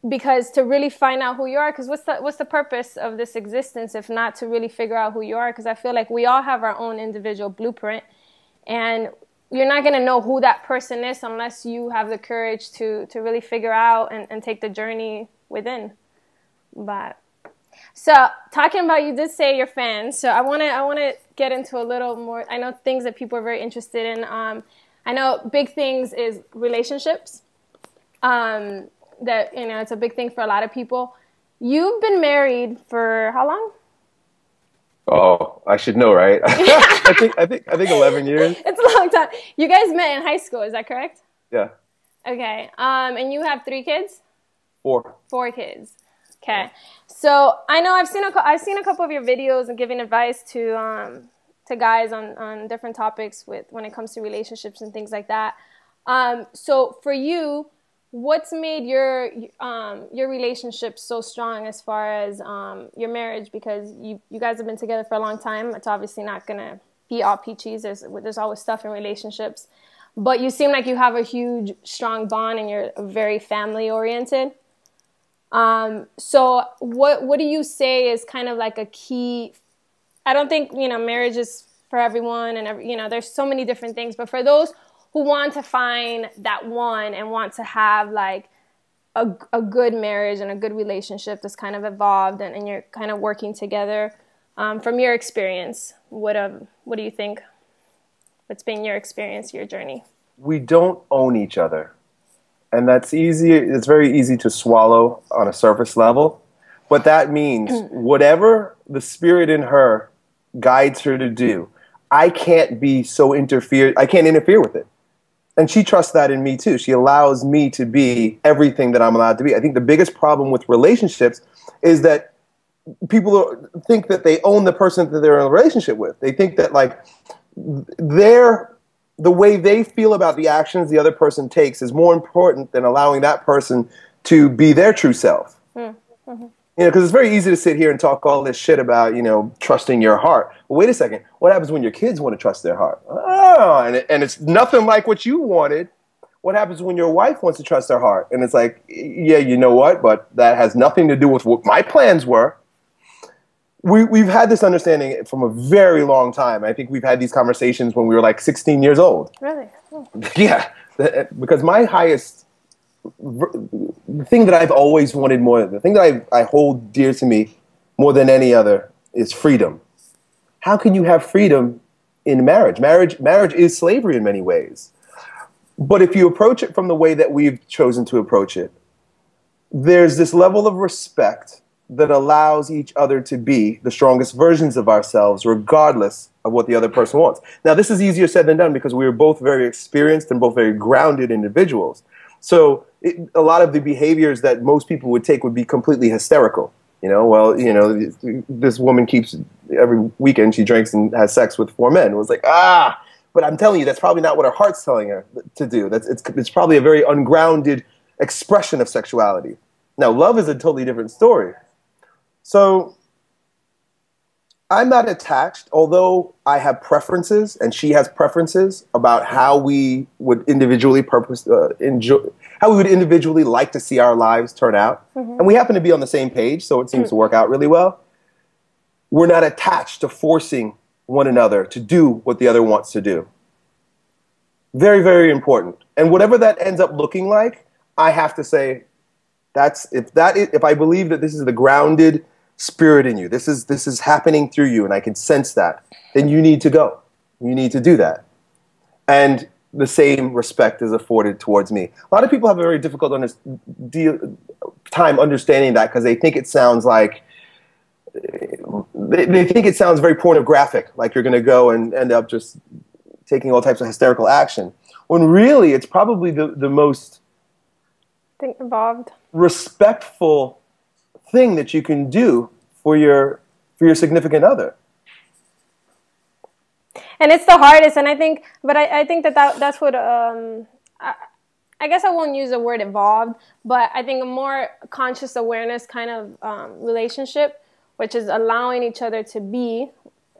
Because to really find out who you are, because what's the purpose of this existence if not to really figure out who you are? Because I feel like we all have our own individual blueprint, and you're not going to know who that person is unless you have the courage to really figure out and take the journey within. But so talking about, you did say your fans, so I want to get into a little more. I know things that people are very interested in. I know big things is relationships. that, you know, it's a big thing for a lot of people. You've been married for how long? Oh, I should know, right? I think 11 years. It's a long time. You guys met in high school, is that correct? Yeah. Okay. And you have 3 kids? 4. 4 kids. Okay. So I know I've seen a couple of your videos and giving advice to guys on different topics when it comes to relationships and things like that. So for you, what's made your relationship so strong as far as your marriage? Because you guys have been together for a long time. It's obviously not gonna be all peaches. There's always stuff in relationships, but you seem like you have a huge, strong bond, and you're very family oriented. So what do you say is kind of like a key? I don't think, you know, marriage is for everyone, and you know, there's so many different things, but for those who want to find that one and want to have like a good marriage and a good relationship that's kind of evolved, and you're kind of working together, from your experience, what do you think? What's been your experience, your journey? We don't own each other. And that's easy. It's very easy to swallow on a surface level. But that means whatever the spirit in her guides her to do, I can't interfere with it. And she trusts that in me too. She allows me to be everything that I'm allowed to be. I think the biggest problem with relationships is that people think that they own the person that they're in a relationship with. They think that like the way they feel about the actions the other person takes is more important than allowing that person to be their true self. Mm-hmm. You know, because it's very easy to sit here and talk all this shit about, you know, trusting your heart. But wait a second. What happens when your kids want to trust their heart? Oh, and it's nothing like what you wanted. What happens when your wife wants to trust her heart? And it's like, yeah, you know what? But that has nothing to do with what my plans were. We've had this understanding from a very long time. I think we've had these conversations when we were like 16 years old. Really? Oh. Yeah, because my highest the thing that I've always wanted more, the thing that I hold dear to me more than any other is freedom. How can you have freedom in marriage? Marriage is slavery in many ways. But if you approach it from the way that we've chosen to approach it, there's this level of respect that allows each other to be the strongest versions of ourselves, regardless of what the other person wants. Now, this is easier said than done because we are both very experienced and both very grounded individuals. So a lot of the behaviors that most people would take would be completely hysterical. You know, well, you know, this woman keeps, every weekend she drinks and has sex with 4 men. It was like, but I'm telling you, that's probably not what her heart's telling her to do. It's probably a very ungrounded expression of sexuality. Now, love is a totally different story. So I'm not attached, although I have preferences and she has preferences about how we would individually how we would individually like to see our lives turn out. Mm-hmm. And we happen to be on the same page, so it seems to work out really well. We're not attached to forcing one another to do what the other wants to do. Very, very important. And whatever that ends up looking like, I have to say, if I believe that this is the grounded spirit in you, this is happening through you, and I can sense that, then you need to go. You need to do that. And the same respect is afforded towards me. A lot of people have a very difficult time understanding that because they think it sounds like, they think it sounds very pornographic, like you're going to go and end up just taking all types of hysterical action, when really it's probably the most involved, respectful thing that you can do for your significant other. And it's the hardest, and I think that's what I guess I won't use the word evolved, but I think a more conscious awareness kind of relationship, which is allowing each other to be,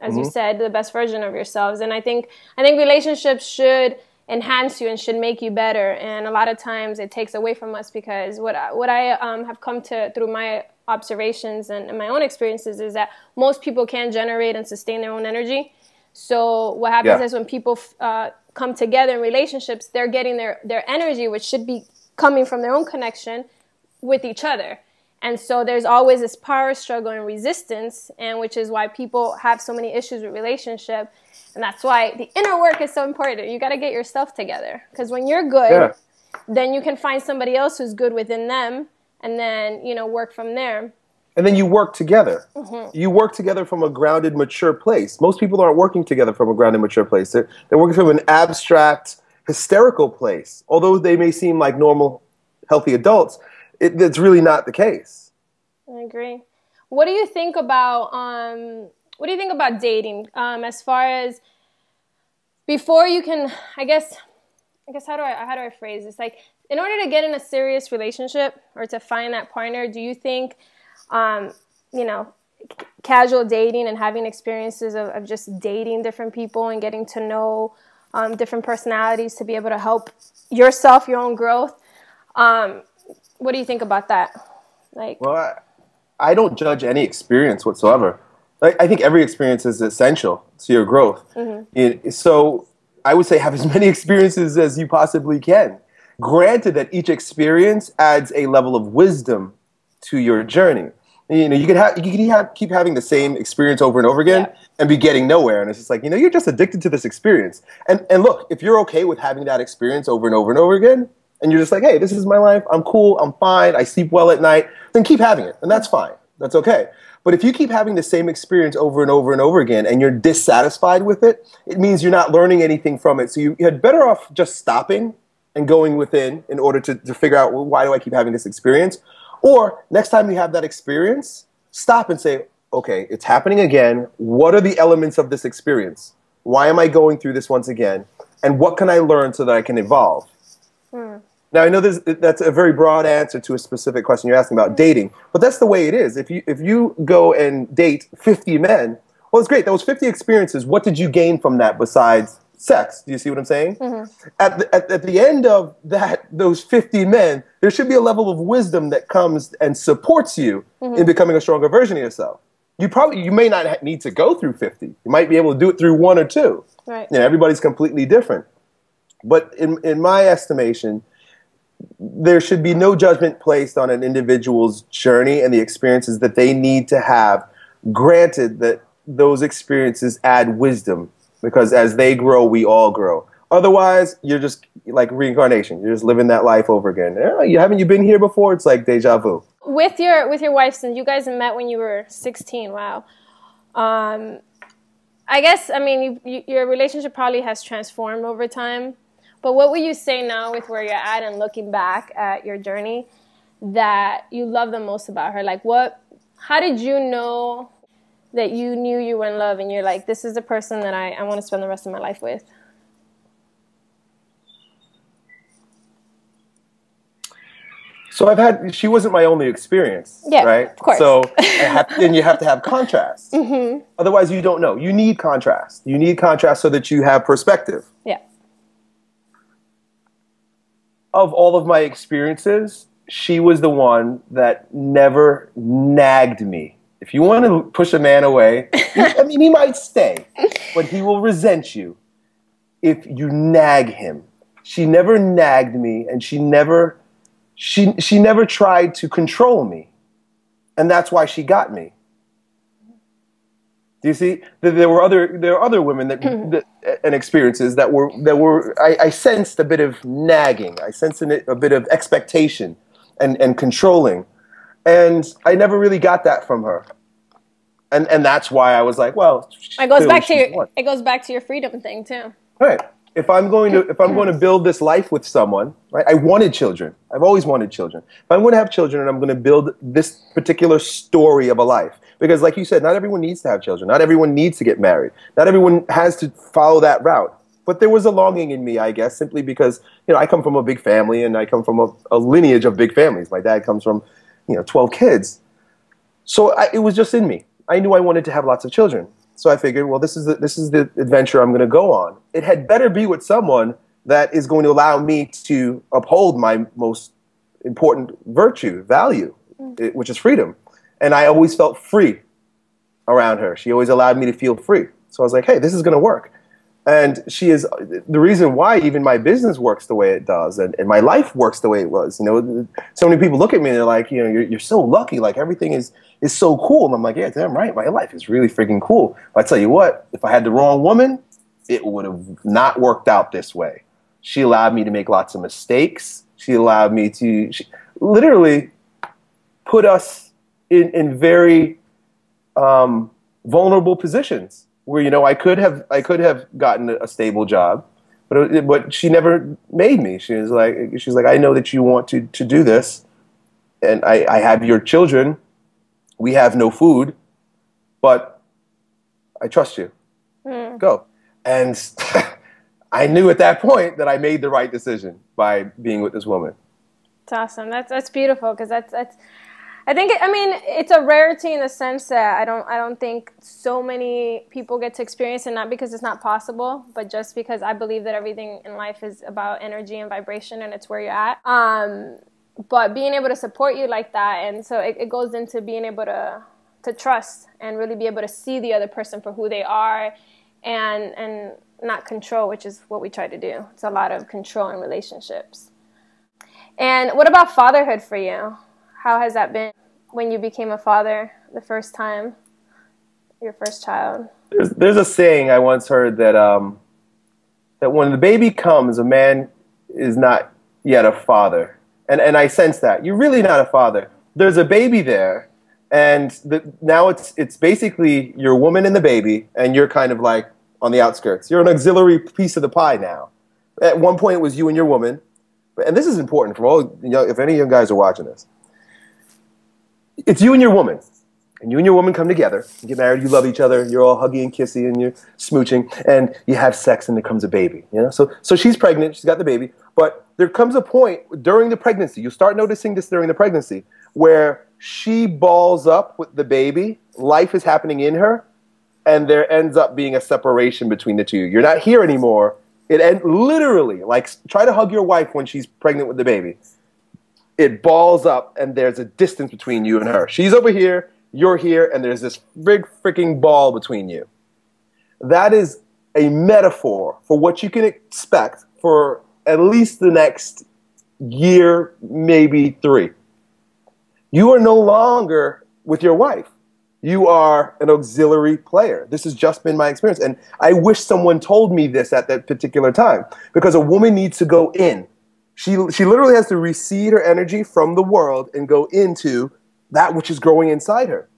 as you said, the best version of yourselves. And I think relationships should enhance you and should make you better. And a lot of times it takes away from us, because what I have come to through my observations and my own experiences is that most people can't generate and sustain their own energy. So what happens is when people come together in relationships, they're getting their energy, which should be coming from their own connection with each other. And so there's always this power struggle and resistance, and which is why people have so many issues with relationship. And that's why the inner work is so important. You got to get yourself together, because when you're good, then you can find somebody else who's good within them, and then, you know, work from there. And then you work together. Mm-hmm. You work together from a grounded, mature place. Most people aren't working together from a grounded, mature place. They're working from an abstract, hysterical place. Although they may seem like normal, healthy adults, it's really not the case. I agree. What do you think about dating? As far as before you can, I guess how do I phrase this? Like, in order to get in a serious relationship or to find that partner, do you think, you know, casual dating and having experiences of just dating different people and getting to know different personalities to be able to help yourself, your own growth? What do you think about that? Like, well, I don't judge any experience whatsoever. I think every experience is essential to your growth. Mm-hmm. So I would say have as many experiences as you possibly can. Granted that each experience adds a level of wisdom to your journey. You know, you can keep having the same experience over and over again, yeah, and be getting nowhere. And it's just like, you know, you're just addicted to this experience. And look, if you're okay with having that experience over and over and over again, and you're just like, hey, this is my life, I'm cool, I'm fine, I sleep well at night, then keep having it. And that's fine. That's okay. But if you keep having the same experience over and over and over again and you're dissatisfied with it, it means you're not learning anything from it. So you had better off just stopping and going within in order to figure out, well, why do I keep having this experience? Or next time you have that experience, stop and say, okay, it's happening again. What are the elements of this experience? Why am I going through this once again? And what can I learn so that I can evolve? Now, I know that's a very broad answer to a specific question you're asking about dating, but that's the way it is. If you go and date 50 men, well, it's great. Those 50 experiences, what did you gain from that besides sex? Do you see what I'm saying? Mm-hmm. At the end of those 50 men, there should be a level of wisdom that comes and supports you, mm-hmm, in becoming a stronger version of yourself. You may not need to go through 50. You might be able to do it through 1 or 2. Right. You know, everybody's completely different. But in my estimation, there should be no judgment placed on an individual's journey and the experiences that they need to have, granted that those experiences add wisdom, because as they grow, we all grow. Otherwise, you're just like reincarnation. You're just living that life over again. Haven't you been here before? It's like deja vu. With your wife, since you guys met when you were 16, wow. I guess, I mean, your relationship probably has transformed over time. But what would you say now with where you're at and looking back at your journey that you love the most about her? Like, how did you know that you knew you were in love and you're like, this is the person that I want to spend the rest of my life with? So she wasn't my only experience, yeah, right? Of course. So then you have to have contrast. Mm-hmm. Otherwise, you don't know. You need contrast. You need contrast so that you have perspective. Yeah. Of all of my experiences, she was the one that never nagged me. If you want to push a man away, he might stay, but he will resent you if you nag him. She never nagged me, and she never tried to control me, and that's why she got me. Do you see? There are other women that and experiences that were I sensed a bit of nagging. I sensed a bit of expectation and controlling, and I never really got that from her. And that's why I was like, well, it goes back to your freedom thing too. Right. If I'm going to build this life with someone, right? I wanted children. I've always wanted children. If I'm going to have children and I'm going to build this particular story of a life, because like you said, not everyone needs to have children. Not everyone needs to get married. Not everyone has to follow that route. But there was a longing in me, I guess, simply because, you know, I come from a big family and I come from a lineage of big families. My dad comes from, 12 kids. So it was just in me. I knew I wanted to have lots of children. So I figured, well, this is the adventure I'm going to go on. It had better be with someone that is going to allow me to uphold my most important virtue, value, which is freedom. And I always felt free around her. She always allowed me to feel free. So I was like, hey, this is going to work. And she is the reason why even my business works the way it does, and my life works the way it was. So many people look at me and they're like, you're so lucky. Like everything is so cool. And I'm like, yeah, damn right. My life is really freaking cool. But I tell you what, if I had the wrong woman, it would have not worked out this way. She allowed me to make lots of mistakes. She allowed me to literally put us in very vulnerable positions where, you know, I could have gotten a stable job, but she never made me. She's like, I know that you want to do this, and I have your children. We have no food, but I trust you. Go. And I knew at that point that I made the right decision by being with this woman. It's awesome. That's beautiful, because that's I think I mean, it's a rarity in the sense that I don't think so many people get to experience it, not because it's not possible, but just because I believe that everything in life is about energy and vibration, and it's where you're at. But being able to support you like that, and so it goes into being able to trust and really be able to see the other person for who they are, and not control, which is what we try to do. It's a lot of control in relationships. And what about fatherhood for you? How has that been when you became a father the first time, your first child? There's a saying I once heard that that when the baby comes, a man is not yet a father. And I sense that. You're really not a father. There's a baby there, and now it's basically your woman and the baby, and you're kind of like on the outskirts. You're an auxiliary piece of the pie now. At one point, it was you and your woman. And this is important for all, you know, if any of you guys are watching this. It's you and your woman. And you and your woman come together, you get married, you love each other, you're all huggy and kissy, and you're smooching, and you have sex, and there comes a baby. You know? So she's pregnant, she's got the baby, but there comes a point during the pregnancy, you start noticing this during the pregnancy, where she balls up with the baby, life is happening in her, and there ends up being a separation between the two. You're not here anymore. Literally, like, try to hug your wife when she's pregnant with the baby. It balls up, and there's a distance between you and her. She's over here, you're here, and there's this big freaking ball between you. That is a metaphor for what you can expect for at least the next year, maybe 3. You are no longer with your wife. You are an auxiliary player. This has just been my experience. And I wish someone told me this at that particular time, because a woman needs to go in. She literally has to recede her energy from the world and go into that which is growing inside her.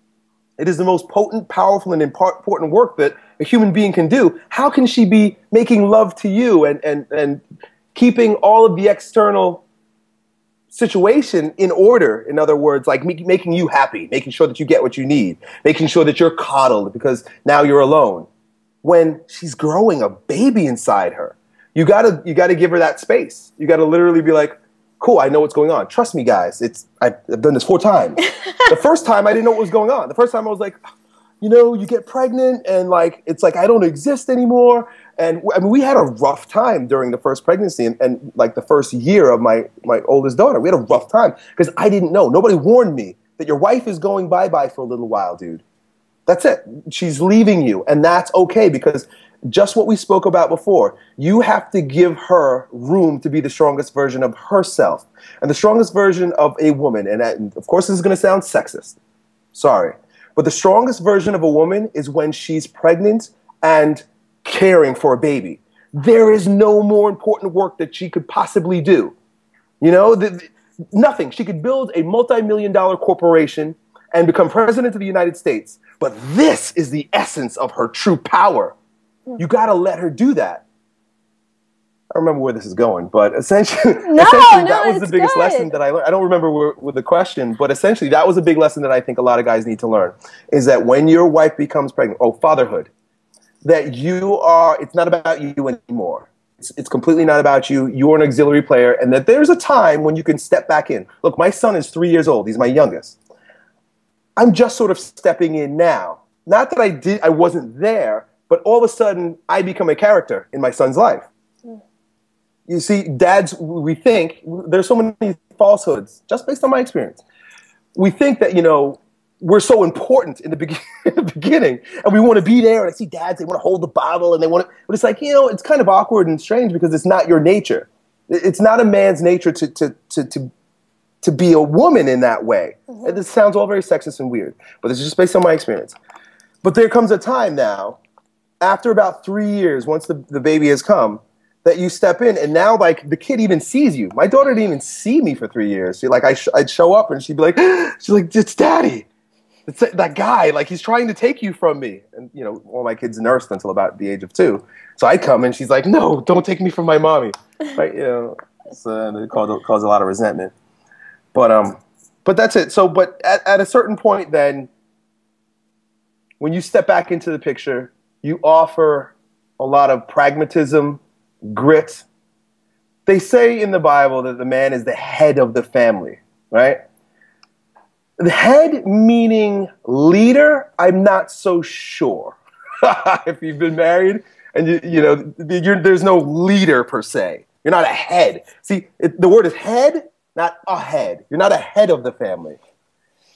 It is the most potent, powerful, and important work that a human being can do. How can she be making love to you and keeping all of the external situation in order? In other words, like making you happy, making sure that you get what you need, making sure that you're coddled because now you're alone. When she's growing a baby inside her, you gotta give her that space. You gotta literally be like, cool, I know what's going on. Trust me, guys. I've done this 4 times. The first time, I didn't know what was going on. The first time, I was like, you know, you get pregnant, and like it's like I don't exist anymore. And I mean, we had a rough time during the first pregnancy and like the first year of my oldest daughter. We had a rough time because I didn't know. Nobody warned me that your wife is going bye-bye for a little while, dude. That's it. She's leaving you, and that's okay, because just what we spoke about before, you have to give her room to be the strongest version of herself. And the strongest version of a woman, and of course this is going to sound sexist, sorry, but the strongest version of a woman is when she's pregnant and caring for a baby. There is no more important work that she could possibly do. You know, nothing. She could build a multi-million-dollar corporation and become president of the United States. But this is the essence of her true power. You got to let her do that. I don't remember where this is going, but essentially, that was the biggest lesson that I learned. I don't remember with the question, but essentially that was a big lesson that I think a lot of guys need to learn, is that when your wife becomes pregnant, fatherhood, that it's not about you anymore. It's completely not about you. You're an auxiliary player, and that there's a time when you can step back in. Look, my son is 3 years old. He's my youngest. I'm just sort of stepping in now. Not that I wasn't there, but all of a sudden I become a character in my son's life. You see, dads, we think, there's so many falsehoods, just based on my experience. We think that, you know, we're so important in the beginning, and we want to be there. And I see dads, they want to hold the bottle, and they want to, but it's like, you know, it's kind of awkward and strange because it's not your nature. It's not a man's nature to be a woman in that way. Mm-hmm. This sounds all very sexist and weird, but this is just based on my experience. But there comes a time now, after about 3 years, once the baby has come, that you step in, and now like the kid even sees you. My daughter didn't even see me for 3 years. She like I'd show up and she'd be like, she's like, it's daddy. It's that guy. Like he's trying to take you from me. And you know, all my kids nursed until about the age of 2. So I come and she's like, no, don't take me from my mommy. Right? You know, so it caused a lot of resentment. But that's it. So, but at a certain point, then, when you step back into the picture, you offer a lot of pragmatism, grit. They say in the Bible that the man is the head of the family, right? The head meaning leader, I'm not so sure. If you've been married and there's no leader per se. You're not a head. See, the word is head, not a head. You're not a head of the family.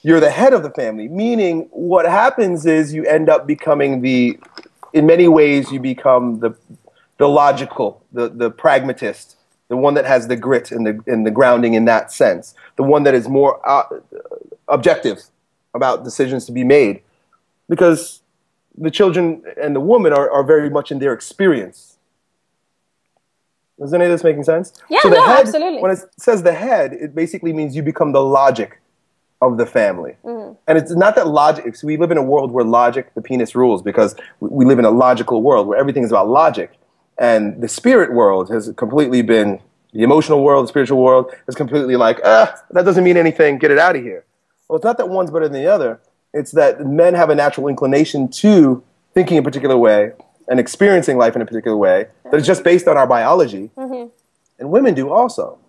You're the head of the family, meaning what happens is you end up becoming in many ways, you become the logical, the pragmatist, the one that has the grit and the grounding in that sense, the one that is more objective about decisions to be made, because the children and the woman are very much in their experience. Is any of this making sense? Yeah, so the head, absolutely. When it says the head, it basically means you become the logic of the family. Mm-hmm. And it's not that logic. So we live in a world where logic, the penis rules, because we live in a logical world where everything is about logic. And the spirit world has completely been, the emotional world, the spiritual world is completely like, that doesn't mean anything, get it out of here. Well, it's not that one's better than the other. It's that men have a natural inclination to thinking a particular way and experiencing life in a particular way that is just based on our biology. Mm-hmm. And women do also.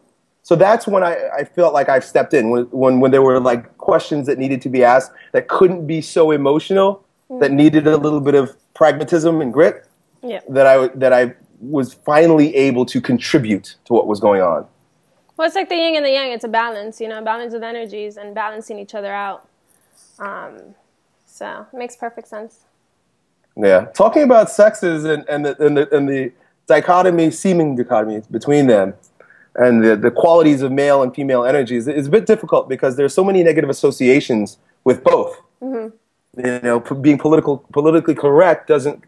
So that's when I felt like I've stepped in, when there were like questions that needed to be asked that couldn't be so emotional, that needed a little bit of pragmatism and grit, that I was finally able to contribute to what was going on. Well, it's like the yin and the yang. It's a balance, balance of energies and balancing each other out. So it makes perfect sense. Yeah, talking about sexes and the dichotomy, seeming dichotomy between them, and the qualities of male and female energies is a bit difficult because there's so many negative associations with both. Mm-hmm. Being politically correct doesn't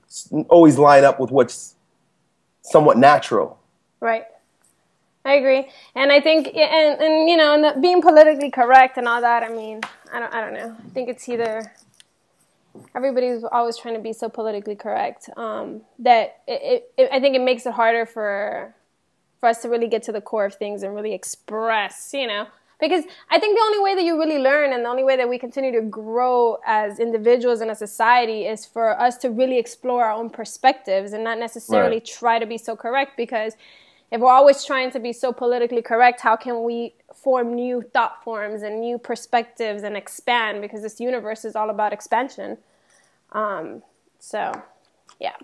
always line up with what's somewhat natural. Right. I agree. And I think, and being politically correct and all that, I mean, I don't know. I think it's either, everybody's always trying to be so politically correct, that I think it makes it harder for us to really get to the core of things and really express, because I think the only way that you really learn and the only way that we continue to grow as individuals and a society is for us to really explore our own perspectives and not necessarily try to be so correct, because if we're always trying to be so politically correct, how can we form new thought forms and new perspectives and expand? Because this universe is all about expansion. So, yeah.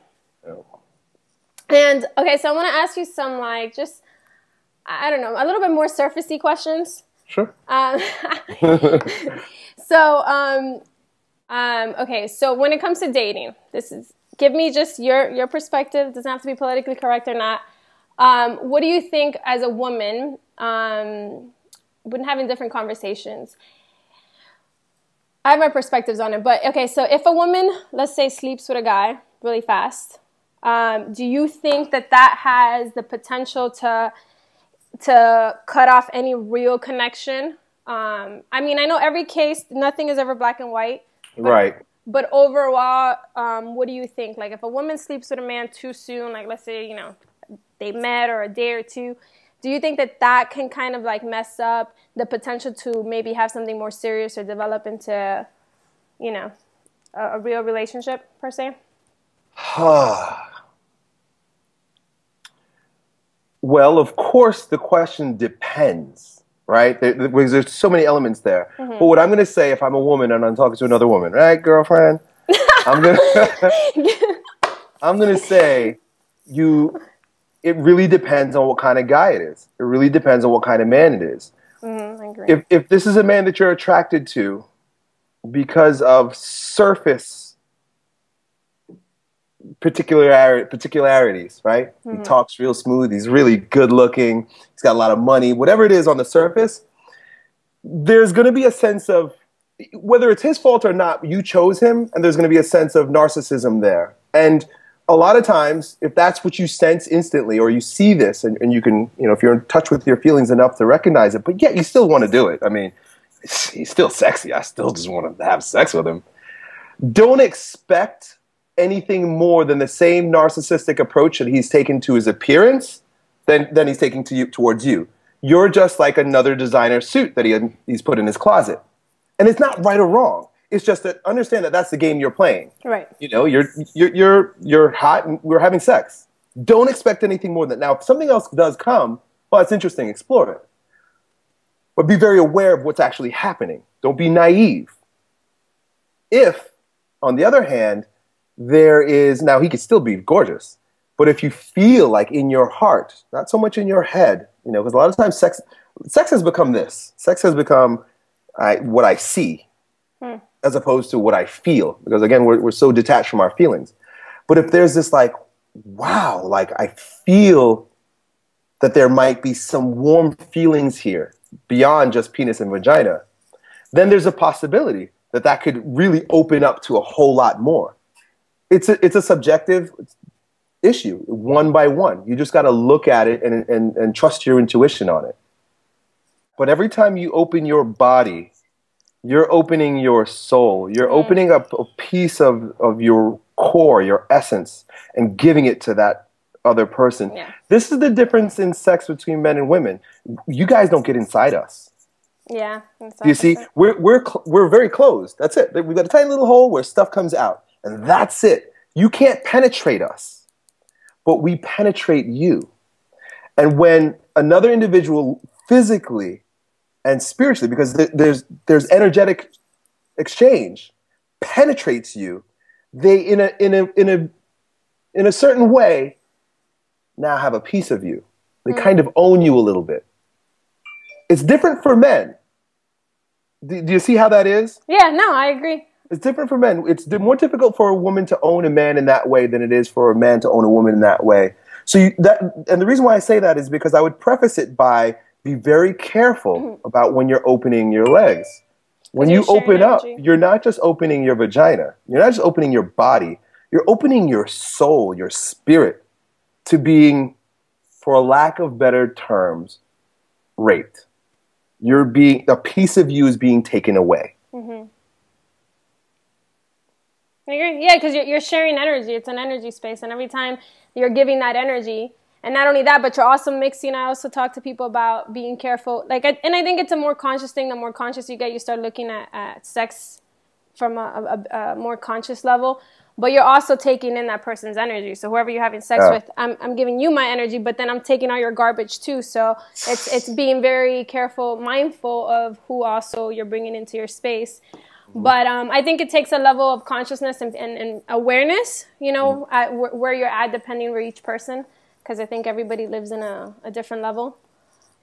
And, okay, so I want to ask you some, just, I don't know, a little bit more surfacey questions. Sure. So, okay, so when it comes to dating, give me just your perspective. It doesn't have to be politically correct or not. What do you think as a woman, when having different conversations? I have my perspectives on it, but okay, so if a woman, let's say, sleeps with a guy really fast, do you think that has the potential to cut off any real connection? I mean, I know every case, nothing is ever black and white. Right. But overall, what do you think? Like, if a woman sleeps with a man too soon, like, let's say, they met or a day or two, do you think that can kind of like mess up the potential to maybe have something more serious or develop into, a real relationship per se? Well, of course, the question depends, right? There's so many elements there. Mm-hmm. But what I'm going to say, if I'm a woman and I'm talking to another woman, right, girlfriend? I'm going to say it really depends on what kind of guy it is. It really depends on what kind of man it is. Mm-hmm, I agree. If this is a man that you're attracted to because of surface particularities, right? Mm-hmm. He talks real smooth. He's really good looking. He's got a lot of money. Whatever it is on the surface, there's going to be a sense of, whether it's his fault or not, you chose him, and there's going to be a sense of narcissism there. And a lot of times, if that's what you sense instantly, or you see this, and you can, if you're in touch with your feelings enough to recognize it, but yet you still want to do it. I mean, he's still sexy. I still just want to have sex with him. Don't expect anything more than the same narcissistic approach that he's taken to his appearance than he's taking towards you. You're just like another designer suit that he's put in his closet. And it's not right or wrong. It's just that understand that that's the game you're playing. Right. You're hot and we're having sex. Don't expect anything more than that. Now, if something else does come, well, it's interesting, explore it. But be very aware of what's actually happening. Don't be naive. If, on the other hand, there is, now he could still be gorgeous, but if you feel like in your heart, not so much in your head, because a lot of times sex has become this. Sex has become what I see as opposed to what I feel. Because again, we're so detached from our feelings. But if there's this like, wow, like I feel that there might be some warm feelings here beyond just penis and vagina, then there's a possibility that could really open up to a whole lot more. It's a subjective issue, one by one. You just got to look at it and trust your intuition on it. But every time you open your body, you're opening your soul. You're opening up a piece of your core, your essence, and giving it to that other person. Yeah. This is the difference in sex between men and women. You guys don't get inside us. Yeah. You see, we're very closed. That's it. We've got a tiny little hole where stuff comes out, and that's it. You can't penetrate us, but we penetrate you. And when another individual physically and spiritually, because there's energetic exchange, penetrates you, they in a certain way now have a piece of you. They kind of own you a little bit. It's different for men. Do you see how that is? Yeah, no, I agree. It's different for men. It's more difficult for a woman to own a man in that way than it is for a man to own a woman in that way. And the reason why I say that is because I would preface it by be very careful about when you're opening your legs. When you open up, you're not just opening your vagina. You're not just opening your body. You're opening your soul, your spirit, to being, for lack of better terms, raped. A piece of you is being taken away. Mm-hmm. I agree. Yeah, because you're sharing energy. It's an energy space, and every time you're giving that energy, and not only that, but you're also mixing. I also talk to people about being careful. And I think it's a more conscious thing. The more conscious you get, you start looking at sex from a more conscious level. But you're also taking in that person's energy. So whoever you're having sex with, I'm giving you my energy, but then I'm taking all your garbage too. So it's being very careful, mindful of who also you're bringing into your space. But I think it takes a level of consciousness and awareness, at where you're at, depending on each person, because I think everybody lives in a different level.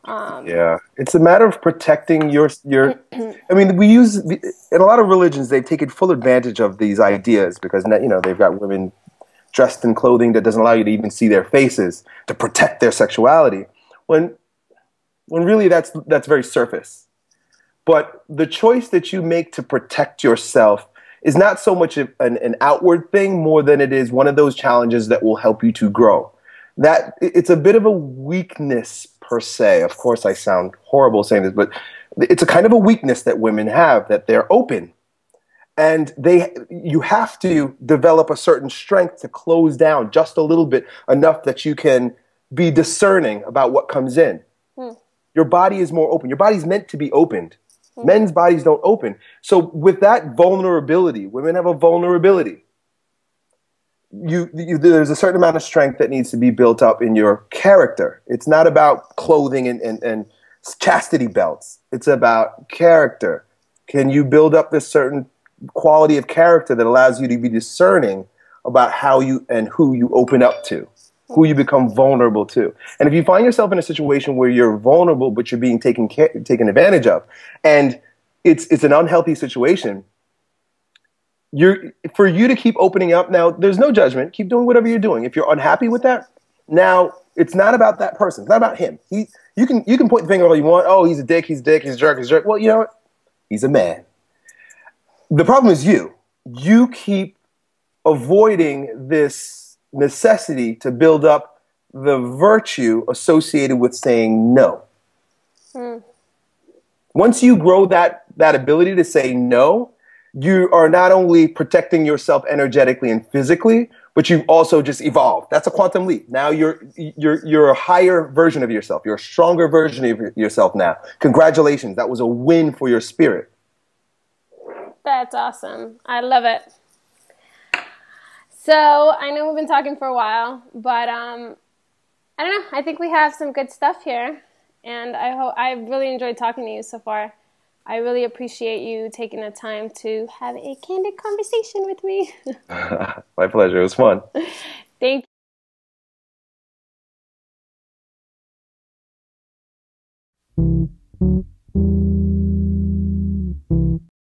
Yeah, it's a matter of protecting your. I mean, in a lot of religions, they've taken full advantage of these ideas because they've got women dressed in clothing that doesn't allow you to even see their faces to protect their sexuality. When really that's very surface. But the choice that you make to protect yourself is not so much an outward thing more than it is one of those challenges that will help you to grow. That it's a bit of a weakness per se. Of course, I sound horrible saying this, but it's a kind of a weakness that women have, that they're open. And you have to develop a certain strength to close down just a little bit, enough that you can be discerning about what comes in. Your body is more open. Your body's meant to be opened. Men's bodies don't open. So with that vulnerability, women have a vulnerability. There's a certain amount of strength that needs to be built up in your character. It's not about clothing and chastity belts. It's about character. Can you build up this certain quality of character that allows you to be discerning about how you and who you open up to, who you become vulnerable to? And if you find yourself in a situation where you're vulnerable but you're being taken advantage of, and it's an unhealthy situation, for you to keep opening up, now there's no judgment. Keep doing whatever you're doing. If you're unhappy with that, now it's not about that person. It's not about him. You can point the finger all you want. Oh, he's a dick. He's a dick. He's a jerk. He's a jerk. Well, you know what? He's a man. The problem is you. You keep avoiding this necessity to build up the virtue associated with saying no. Once you grow that ability to say no, you are not only protecting yourself energetically and physically, but you've also just evolved. That's a quantum leap. Now you're a higher version of yourself. You're a stronger version of yourself now. Congratulations. That was a win for your spirit. That's awesome. I love it. So I know we've been talking for a while, but I don't know. I think we have some good stuff here, and I really enjoyed talking to you so far. I really appreciate you taking the time to have a candid conversation with me. My pleasure. It was fun.